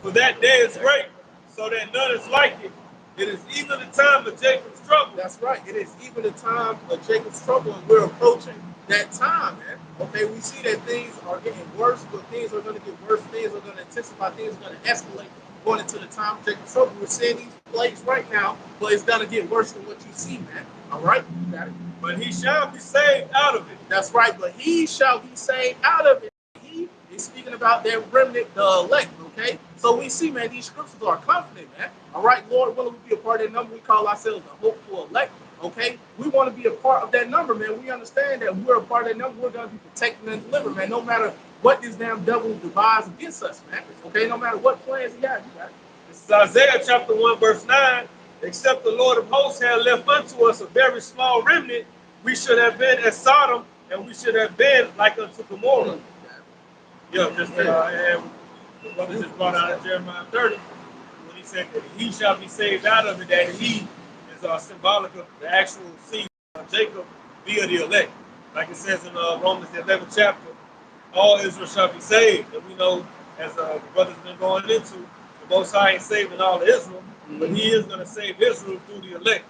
for that day is great, so that none is like it. It is even the time of Jacob's trouble. That's right. It is even the time of Jacob's trouble, and we're approaching that time, man. Okay, we see that things are getting worse, but things are going to get worse. Things are going to intensify. Things are going to escalate going into the time of Jacob's trouble. We're seeing these plagues right now, but it's going to get worse than what you see, man. All right? You got it? But he shall be saved out of it. That's right. But he shall be saved out of it. He is speaking about that remnant, the elect, okay? So we see, man, these scriptures are confident, man. All right, Lord willing, we be a part of that number. We call ourselves the hopeful elect, okay? We want to be a part of that number, man. We understand that we're a part of that number. We're going to be protected and delivered, man, no matter what this damn devil devises against us, man. Okay, no matter what plans he has, you got it. This is Isaiah chapter 1, verse 9. Except the Lord of hosts had left unto us a very small remnant, we should have been as Sodom, and we should have been like unto Gomorrah. And the brother just brought out Jeremiah 30, when he said that he shall be saved out of it, that he is symbolic of the actual seed of Jacob via the elect. Like it says in Romans the 11th chapter, all Israel shall be saved. And we know, as the brother's been going into, the Most High ain't saving all of Israel, but he is going to save Israel through the elect.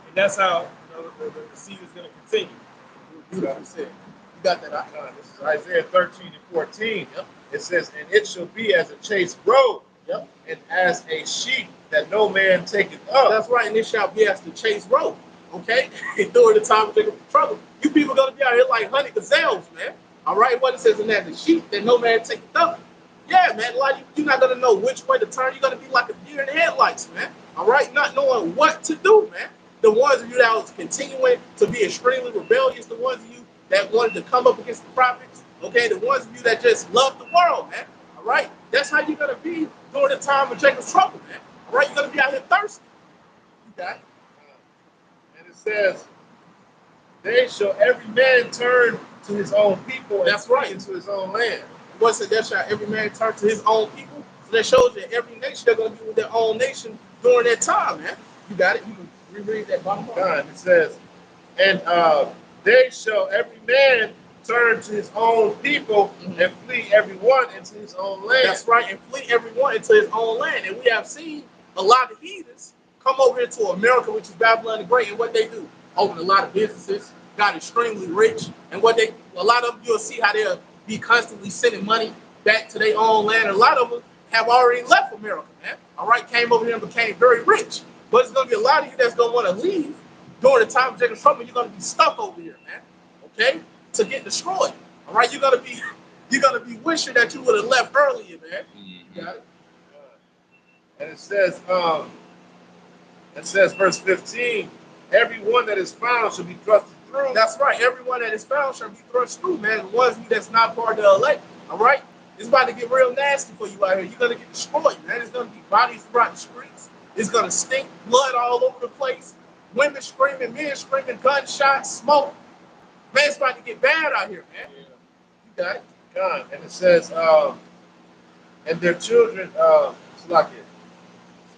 And that's how the seed is going to continue. Beautiful said. You got that? This is Isaiah 13 and 14. It says, and it shall be as a chaste robe, and as a sheep that no man taketh up. That's right, and it shall be as the chase robe. Okay? During the time of Jacob's trouble. You people are going to be out here like honey gazelles, man. All right? What it says in that, the sheep that no man taketh up. Yeah, man, like you're not going to know which way to turn. You're going to be like a deer in the headlights, man. All right? Not knowing what to do, man. The ones of you that was continuing to be extremely rebellious, the ones of you that wanted to come up against the prophets, okay, the ones of you that just love the world, man. All right? That's how you're going to be during the time of Jacob's trouble, man. All right? You're going to be out here thirsty. You got it? And it says, they shall every man turn to his own people. That's right. Into his own land. What said, there shall every man turn to his own people? So that shows that every nation, they're going to be with their own nation during that time, man. You got it? You can reread that bottom line. It says, and they shall every man turn to his own people and flee every one into his own land. That's right, and flee everyone into his own land. And we have seen a lot of heathens come over here to America, which is Babylon the Great, and what they do, open a lot of businesses, got extremely rich, and a lot of them, you'll see how they'll be constantly sending money back to their own land. A lot of them have already left America, man. All right, came over here and became very rich. But it's going to be a lot of you that's going to want to leave during the time of Jacob's trouble. You're going to be stuck over here, man. Okay, to get destroyed. All right, you're gonna be wishing that you would have left earlier, man. Mm-hmm. Got it? And it says, verse 15, everyone that is found shall be thrust through. That's right. Everyone that is found shall be thrust through, man. The ones of you that's not part of the elect. All right, it's about to get real nasty for you out here. You're gonna get destroyed, man. It's gonna be bodies throughout the streets. It's gonna stink, blood all over the place. Women screaming, men screaming, gunshots, smoke. Man, it's about to get bad out here, man. Yeah. You got it. God. And it says, and their children, it's like it.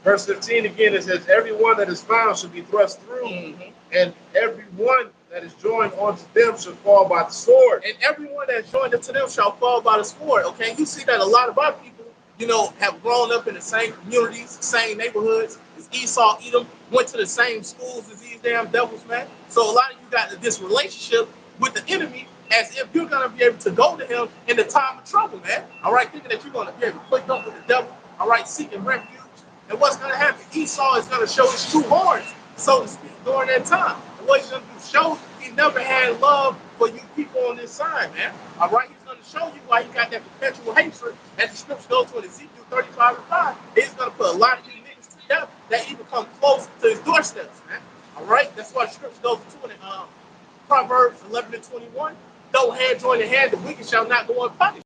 Verse 15 again, it says, everyone that is found shall be thrust through, and everyone that is joined unto them shall fall by the sword. And everyone that's joined unto them shall fall by the sword. Okay, you see that a lot of our people, you know, have grown up in the same communities, same neighborhoods as Esau, Edom, went to the same schools as these damn devils, man. So a lot of you got this relationship with the enemy as if you're gonna be able to go to him in the time of trouble, man. All right, thinking that you're gonna be able to click up with the devil, all right, seeking refuge. And what's gonna happen? Esau is gonna show his true horns, so to speak, during that time. And what he's gonna do, show he never had love for you people on this side, man. All right, he's gonna show you why he got that perpetual hatred. As the scripture goes to in Ezekiel 35:5, he's gonna put a lot of you niggas to death that even come close to his doorsteps, man. All right, that's why the scripture goes to in Proverbs 11:21. Though hand join in hand, the wicked shall not go unpunished.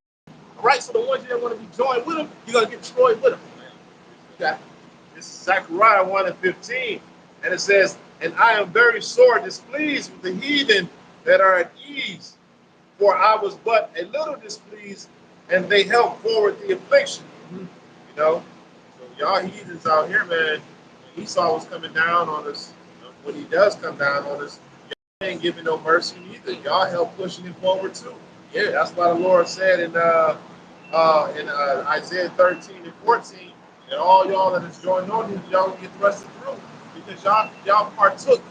All right, so the ones that want to be joined with him, you're gonna get destroyed with him. Okay. This is Zechariah 1:15, and it says, and I am very sore displeased with the heathen that are at ease, for I was but a little displeased, and they helped forward the affliction. You know, so y'all heathens out here, man. When Esau was coming down on us, when he does come down on us, y'all ain't giving no mercy either. Y'all help pushing him forward too. Yeah, that's why the Lord said in Isaiah 13:14. And all y'all that is joined on him, y'all get thrusted through because y'all partook.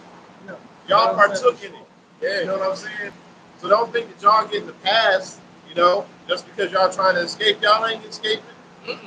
Y'all partook in it. Yeah, you know what I'm saying? So don't think that y'all getting the pass, you know, just because y'all trying to escape. Y'all ain't escaping. And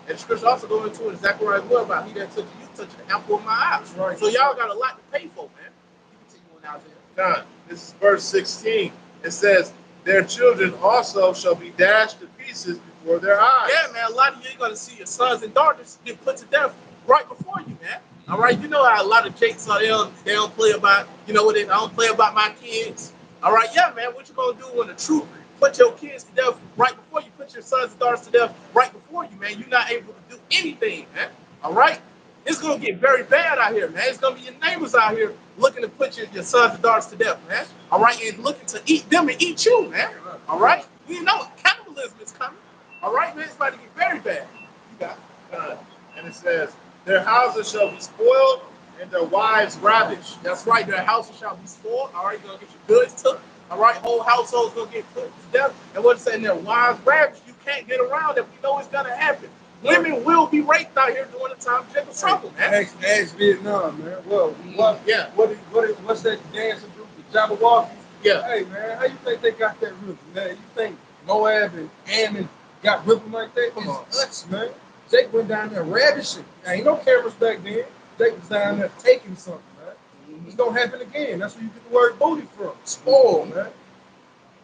the scripture also goes into it, Zechariah well about he that touches you, touching the apple of my eye. Right. So y'all got a lot to pay for, man. You continue on out there. Now, this is verse 16. It says, their children also shall be dashed to pieces before their eyes. Yeah, man, a lot of you are going to see your sons and daughters get put to death right before you, man. All right, you know how a lot of jakes are, they don't play about, you know, they don't play about my kids. All right, yeah, man, what you going to do when the truth put your kids to death right before you, put your sons and daughters to death right before you, man? You're not able to do anything, man. All right? It's going to get very bad out here, man. It's going to be your neighbors out here looking to put your sons and daughters to death, man. All right, and looking to eat them and eat you, man. All right? You know cannibalism is coming. All right, man, it's about to get very bad. You got it. And it says, their houses shall be spoiled and their wives ravished. That's right, their houses shall be spoiled. All right, you're going to get your goods took. All right, whole household's going to get put to death. And what's saying their wives ravished, you can't get around it. We know it's going to happen. Women will be raped out here during the time of Jacob's trouble, man. Ask Vietnam, man. Well, what's that dancing group, the Jabberwocky? Yeah. Hey, man, how you think they got that rhythm, man? You think Moab and Ammon got rhythm like that? Come on, us, man. Jake went down there ravishing. Now, ain't no cameras back then. Jake was down there taking something, man. It's gonna happen again. That's where you get the word booty from. Spoil, man.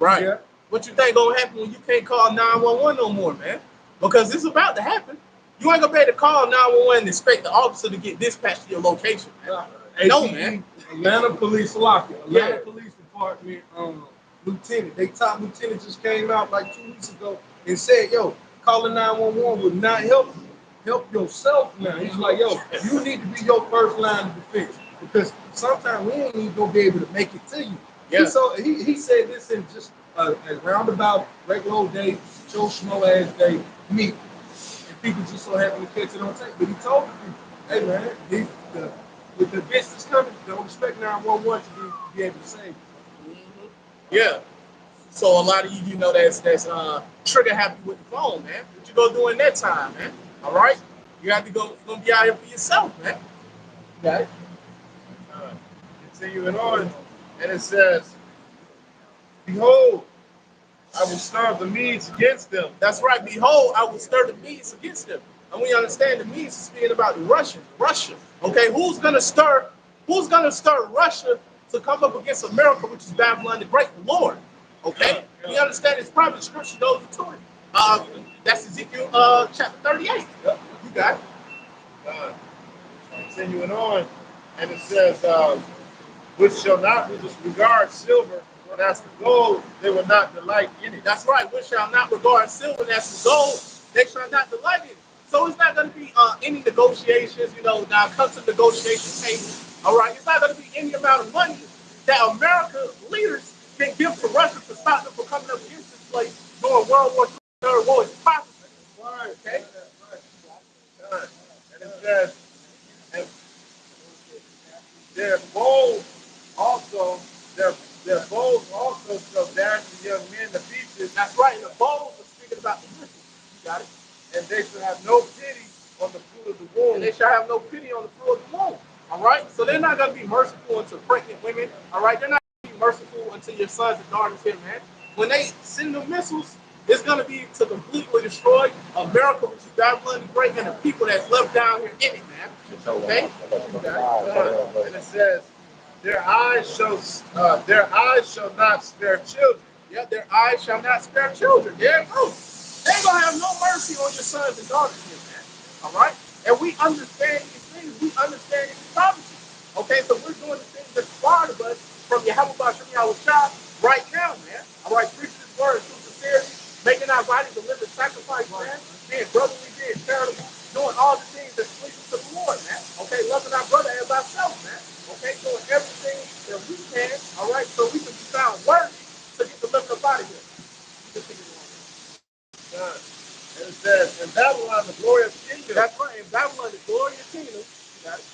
Right. Yeah. What you think gonna happen when you can't call 911 no more, man? Because it's about to happen. You ain't gonna be able to call 911 and expect the officer to get dispatched to your location, man. No, man. Atlanta Police Locker. Atlanta Police Department lieutenant. They top lieutenant just came out like 2 weeks ago and said, yo, calling 911 would not help you. Help yourself now. He's like, yo, you need to be your first line of defense. Because sometimes we ain't even gonna be able to make it to you. Yeah. So he said this in just a roundabout, regular old day, Joe Schmo ass day, meet. And people just so happen to catch it on tape. But he told people, hey man, with the bitch that's coming, don't expect 911 to be able to save you. Yeah. So a lot of you know that's trigger happy with the phone, man. What you gonna do in that time, man? All right, you have to go. You're gonna be out here for yourself, man. Okay. Continuing on, and it says, behold, I will stir up the Medes against them. That's right. Behold, I will stir the Medes against them. And we understand the Medes is speaking about the Russians. Russia. Okay, who's gonna stir Russia to come up against America, which is Babylon the Great, the Lord? Okay, we understand it's probably the scripture goes into it. That's Ezekiel chapter 38. Yep. You got it. Continuing on, and it says, which shall not regard silver, but as the gold, they will not delight in it. That's right. Which shall not regard silver as the gold, they shall not delight in it. So it's not going to be any negotiations, you know, now come to the negotiation table. All right, it's not going to be any amount of money that America leaders can give to Russia to stop them from coming up against this place during World War III, Third War. It's possible. Right. Okay? Right. And it says, and their bows also, their bows also shall dash the young men to pieces. That's right. And the bows are speaking about the missiles. You got it? And they shall have no pity on the fruit of the womb. And they shall have no pity on the fruit of the womb. All right? So they're not going to be merciful unto pregnant women. All right? They're not going to be merciful unto your sons and daughters here, man. When they send the missiles, it's going to be to completely destroy America, which is Babylon the Great, and the people that's left down here in it, man. Okay? And it says, their eyes shall not spare children. Yeah, their eyes shall not spare children. There it goes. They ain't going to have no mercy on your sons and daughters here, man. All right? And we understand these things. We understand these prophecies. Okay, so we're doing the things that's required of us from Yahweh Bashem Yahweh Shah right now, man. All right, preaching his word through sincerity, making our bodies a living sacrifice, man. Being brotherly, being charitable, doing all the things that's pleasing to the Lord, man. Okay, loving our brother as ourselves, man. Okay, doing everything that we can, all right, so we can be found worthy to get delivered up out of here. And it says, in Babylon, the glory of the kingdom. That's right, in Babylon, the glory of the kingdom. You got it.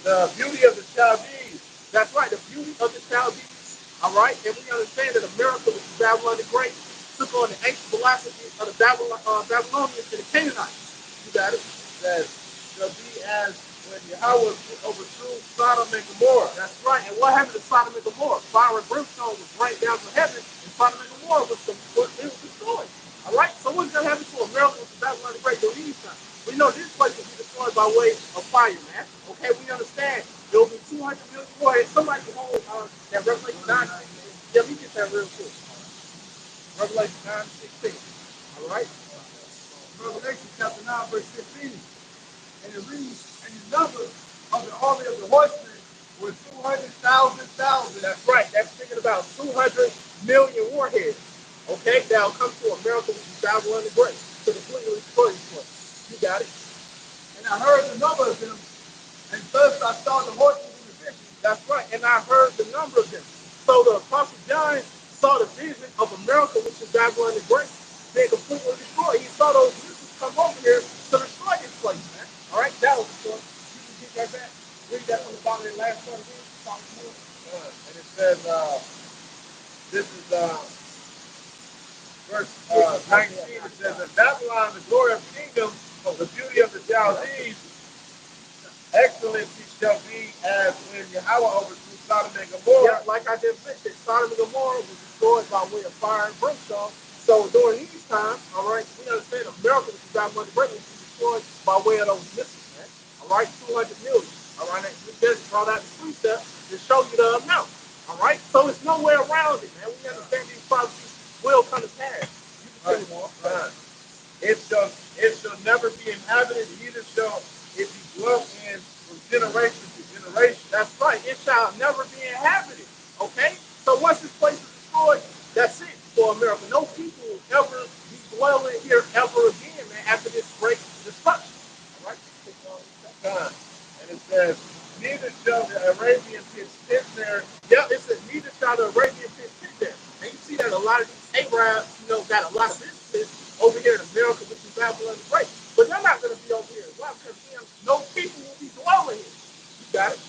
The beauty of the Chaldees. That's right, the beauty of the Chaldees. All right, and we understand that America, which is Babylon the Great, took on the ancient philosophy of the Babylonians and the Canaanites. You got it. That shall be as when Yahweh overthrew Sodom and Gomorrah. That's right. And what happened to Sodom and Gomorrah? Fire and brimstone was rained down from heaven, and Sodom and Gomorrah was destroyed. All right. So what's going to happen to America with the Babylon the Great during these times? We know this place will be destroyed by way of fire, man. Okay, we understand there will be 200 million warheads. Somebody can hold that Revelation 9. Yeah, let me get that real quick. Revelation 9:16. All right. Revelation chapter 9, verse 15. And it reads, and the number of the army of the horsemen was 200,000. That's right. That's thinking about 200 million warheads. Okay, that'll come to America, which is Babylon the Great, to completely destroy this place. You got it. And I heard the number of them, and thus I saw the horsemen in the vision. That's right. And I heard the number of them. So the Apostle John saw the vision of America, which is Babylon the Great, being completely destroyed. He saw those missiles come over here to destroy this place, man. All right, that was the story. You can get that back. Read that from the bottom of the last part again. And it says, this is verse 19. It says, in Babylon, the glory of the kingdom, the beauty of the Chaldees, excellency shall be as when Yahweh overthrew Sodom and Gomorrah. Yeah, like I just mentioned, Sodom and Gomorrah was destroyed by way of fire and brimstone. So during these times, all right, we understand America, which is Babylon the Great, was destroyed by way of those missiles, man. All right, 200 million. All right, we just brought out the precept to show you the amount. All right, so it's no way around it, man. We understand these prophecies will come to pass. You can say more. It shall never be inhabited, neither shall it be dwelt in from generation to generation. That's right. It shall never be inhabited. Okay? So once this place is destroyed, that's it for America. No people will ever be dwelling here ever again, man, after this great destruction. All right? And it says, neither shall the Arabian pitch there. Yeah, it says, neither shall the Arabian pitch there. And you see that a lot of these Arabs, got a lot of this over here in America, which is Babylon the Great. But they're not going to be over here. Why? Because no people will be dwelling here. You got it?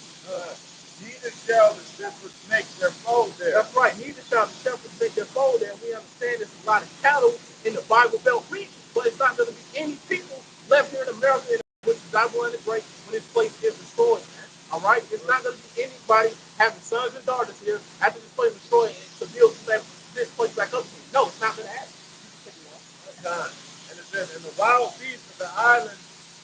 Neither shall the shepherds make their fold there. That's right. Neither shall the shepherds make their fold there. We understand there's a lot of cattle in the Bible Belt region, but it's not going to be any people left here in America, which is Babylon the Great, when this place is destroyed, man. All right? It's not going to be anybody having sons and daughters here after this place is destroyed to build this place back up again. No, it's not going to happen. And it says, and the wild beasts of the islands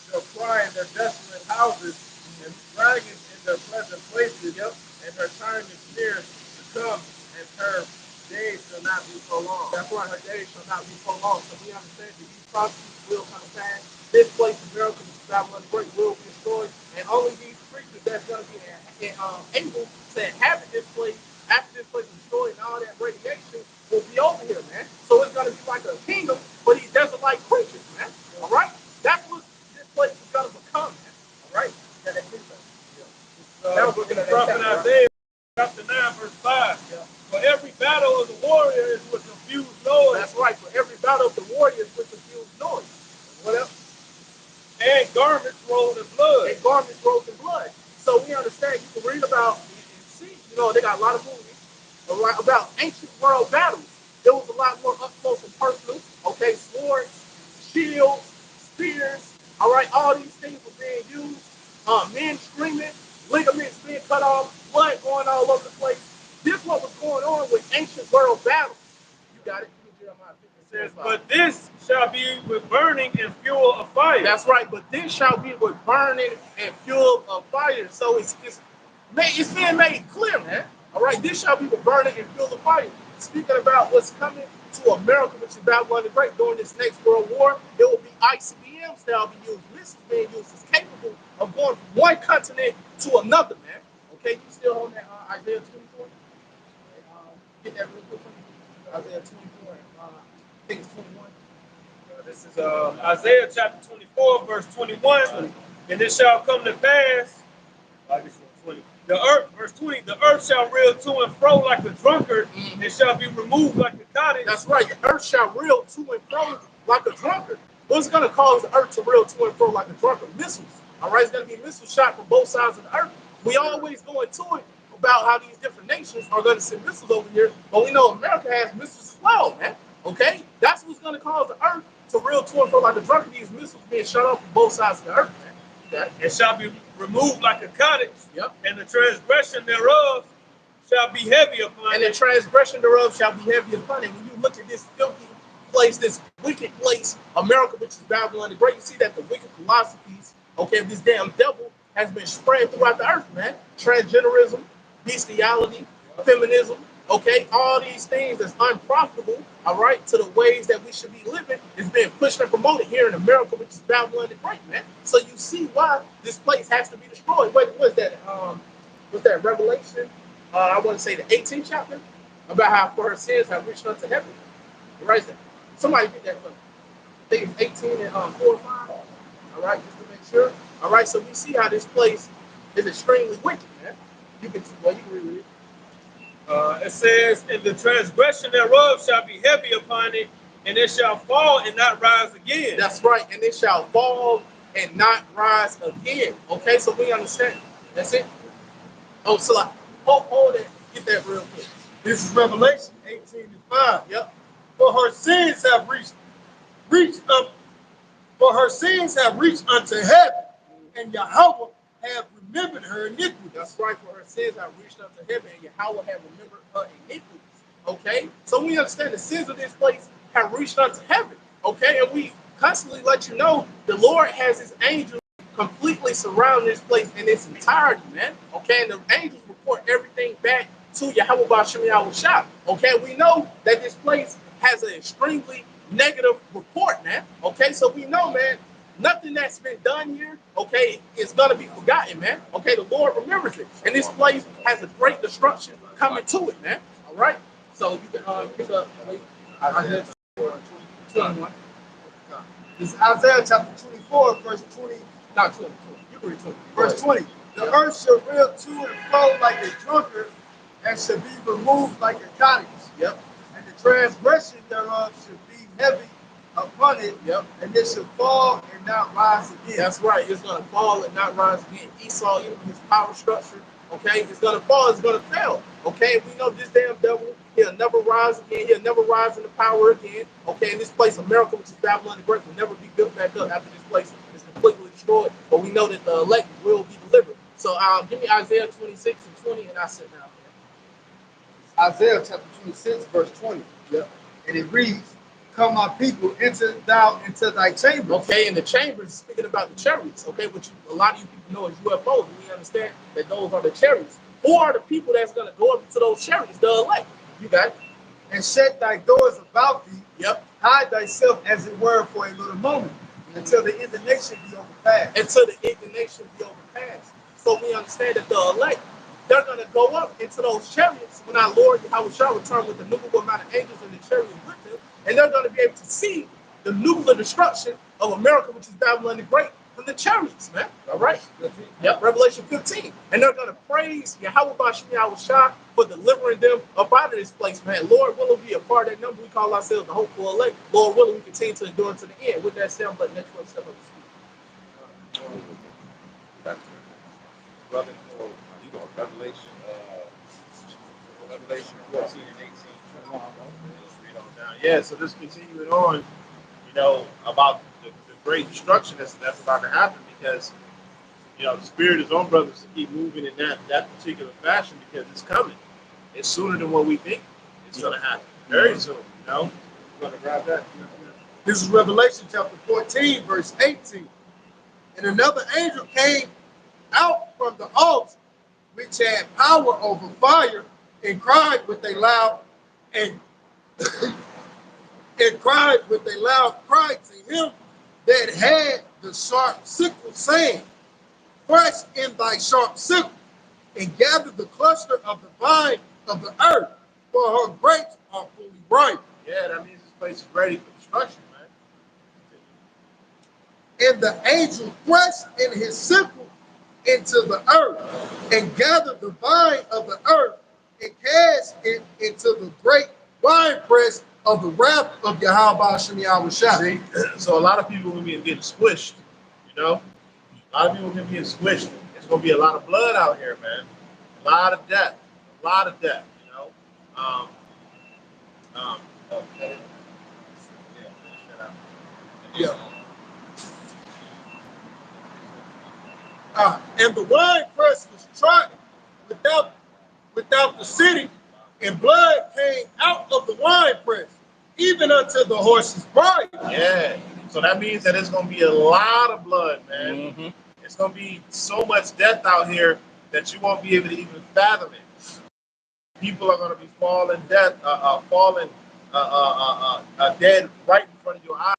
shall cry in their desolate houses, and dragons in their pleasant places, and her time is near to come, and her days shall not be prolonged. That's right, her days shall not be prolonged. So we understand that these prophecies will come to pass. This place in America, which is Babylon the Great, will be destroyed, and only these creatures that's going to be able to inhabit this place after this place is destroyed and all that radiation will be over here, man. So it's going to be like a kingdom for these desert-like creatures, man. All right? That's what this place is going to become, man. All right? Yeah, that is Now we're going to drop in Isaiah chapter 9, verse 5. warriors with confused noise. What else? And garments rolled in blood. And garments rolled in blood. So we understand, you can read about and see, you know, they got a lot of movies about ancient world battles. There was a lot more up close and personal. Okay, swords, shields, spears. All right, all these things were being used. Men screaming, ligaments being cut off, blood going all over the place. This is what was going on with ancient world battles. You got it. It says, but this shall be with burning and fuel of fire. That's right. But this shall be with burning and fuel of fire. So it's being made clear, man. All right. This shall be with burning and fuel of fire. Speaking about what's coming to America, which is Babylon the Great, during this next world war, there will be ICBMs that will be used. Missiles being used is capable of going from one continent to another, man. Okay, you still on that Isaiah 24? Get that real quick for me. Isaiah 24. I think it's 21. This is Isaiah chapter 24, verse 21. And it shall come to pass, the earth, verse 20, the earth shall reel to and fro like a drunkard, and shall be removed like a cottage. That's right, the earth shall reel to and fro like a drunkard. What's going to cause the earth to reel to and fro like a drunkard? Missiles. All right, it's going to be missiles shot from both sides of the earth. We always go into it about how these different nations are going to send missiles over here, but we know America has missiles as well, man. Okay? That's what's going to cause the earth to reel to and fro like a drunkard. These missiles being shot off from both sides of the earth, man. Okay? It shall be removed like a cottage, yep. And the transgression thereof shall be heavy upon it. And the transgression thereof shall be heavy upon it. When you look at this filthy place, this wicked place, America, which is Babylon the Great, you see that the wicked philosophies, okay, of this damn devil has been spread throughout the earth, man. Transgenderism, bestiality, feminism, okay, all these things that's unprofitable, all right, to the ways that we should be living is being pushed and promoted here in America, which is Babylon the Great, man. So you see why this place has to be destroyed. Wait, what's that? What's that? Revelation? I want to say the 18th chapter about how for her sins have reached unto heaven. Right there. Somebody get that for me. I think it's 18 and 4 and 5. All right, just to make sure. All right, so we see how this place is extremely wicked, man. You can read it. It says, and the transgression thereof shall be heavy upon it, and it shall fall and not rise again. That's right, and it shall fall and not rise again. Okay, so we understand. That's it. Oh, so like, hold it. Get that real quick. This is Revelation 18:5. Yep. For her sins have reached up. For her sins have reached unto heaven, and Yahweh have remembered her iniquity. That's right, for her sins have reached unto heaven, and Yahweh have remembered her iniquities. Okay? So we understand the sins of this place have reached unto heaven. Okay? And we constantly let you know the Lord has his angels completely surround this place in its entirety, man. Okay? And the angels report everything back to Yahweh B'Shem Yahweh Shah. Okay? We know that this place has an extremely negative report, man. Okay? So we know, man, nothing that's been done here, okay, is going to be forgotten, man. Okay, the Lord remembers it. And this place has a great destruction coming to it, man. All right? So you can pick up Isaiah 21. This is Isaiah chapter 24, verse 20. Not 20. You can read 20. Verse 20. The earth shall reel to and fro like a drunkard, and shall be removed like a cottage. Yep. And the transgression thereof shall be heavy upon it. Yep. And it shall fall and not rise again. That's right. It's going to fall and not rise again. Esau, even his power structure, okay, it's going to fall. It's going to fail. Okay, we know this damn devil, he'll never rise again. He'll never rise into power again. Okay, and this place, America, which is Babylon the Great, will never be built back up after this place is completely destroyed. But we know that the elect will be delivered. So give me Isaiah 26 and 20, and I'll sit down there. Isaiah chapter 26, verse 20. Yep. And it reads, come my people, enter thou into thy chamber. Okay, and the chambers, speaking about the chariots, okay, which a lot of you people know as UFOs, and we understand that those are the chariots. Who are the people that's going to go up into those chariots? The elect. You got it? And shut thy doors about thee. Yep. Hide thyself as it were for a little moment, until the indignation be overpassed. Until the indignation be overpassed. So we understand that the elect, they're going to go up into those chariots when our Lord Yahweh shall return with the numerable amount of angels and the chariots with him. And they're going to be able to see the nuclear destruction of America, which is Babylon the Great, from the chariots, man. All right. Yep, Revelation 15. And they're going to praise Yahweh Bashim Yahweh Shah for delivering them up out of this place, man. Lord willing, we be a part of that number. We call ourselves the hopeful elect. Lord willing, we continue to endure to the end. With that said, but next one, step up to speed. Brother, you go Revelation 14 and 18. Let's read on down. Yeah, so just continuing on, you know, about the great destruction that's about to happen, because you know the spirit is on brothers to keep moving in that particular fashion, because it's coming. It's sooner than what we think it's going to happen. Very soon, you know. You want to grab that? This is Revelation chapter 14, verse 18. And another angel came out from the altar, which had power over fire, and cried with a loud cry to him that had the sharp sickle, saying, "Press in thy sharp sickle, and gather the cluster of the vine of the earth, for her grapes are fully ripe." Yeah, that means this place is ready for destruction, man. And the angel thrust in his sickle into the earth, and gathered the vine of the earth, and cast it into the great winepress of the wrath of Yahweh Shem Yahweh Shah. See, so a lot of people will be getting squished, you know. A lot of people will be getting squished. It's gonna be a lot of blood out here, man. A lot of death, you know. Okay. Yeah. And the winepress was trodden without the city, and blood came out of the winepress, even unto the horse's bridle. Yeah. So that means that it's gonna be a lot of blood, man. Mm-hmm. It's gonna be so much death out here that you won't be able to even fathom it. People are gonna be falling dead right in front of your eyes.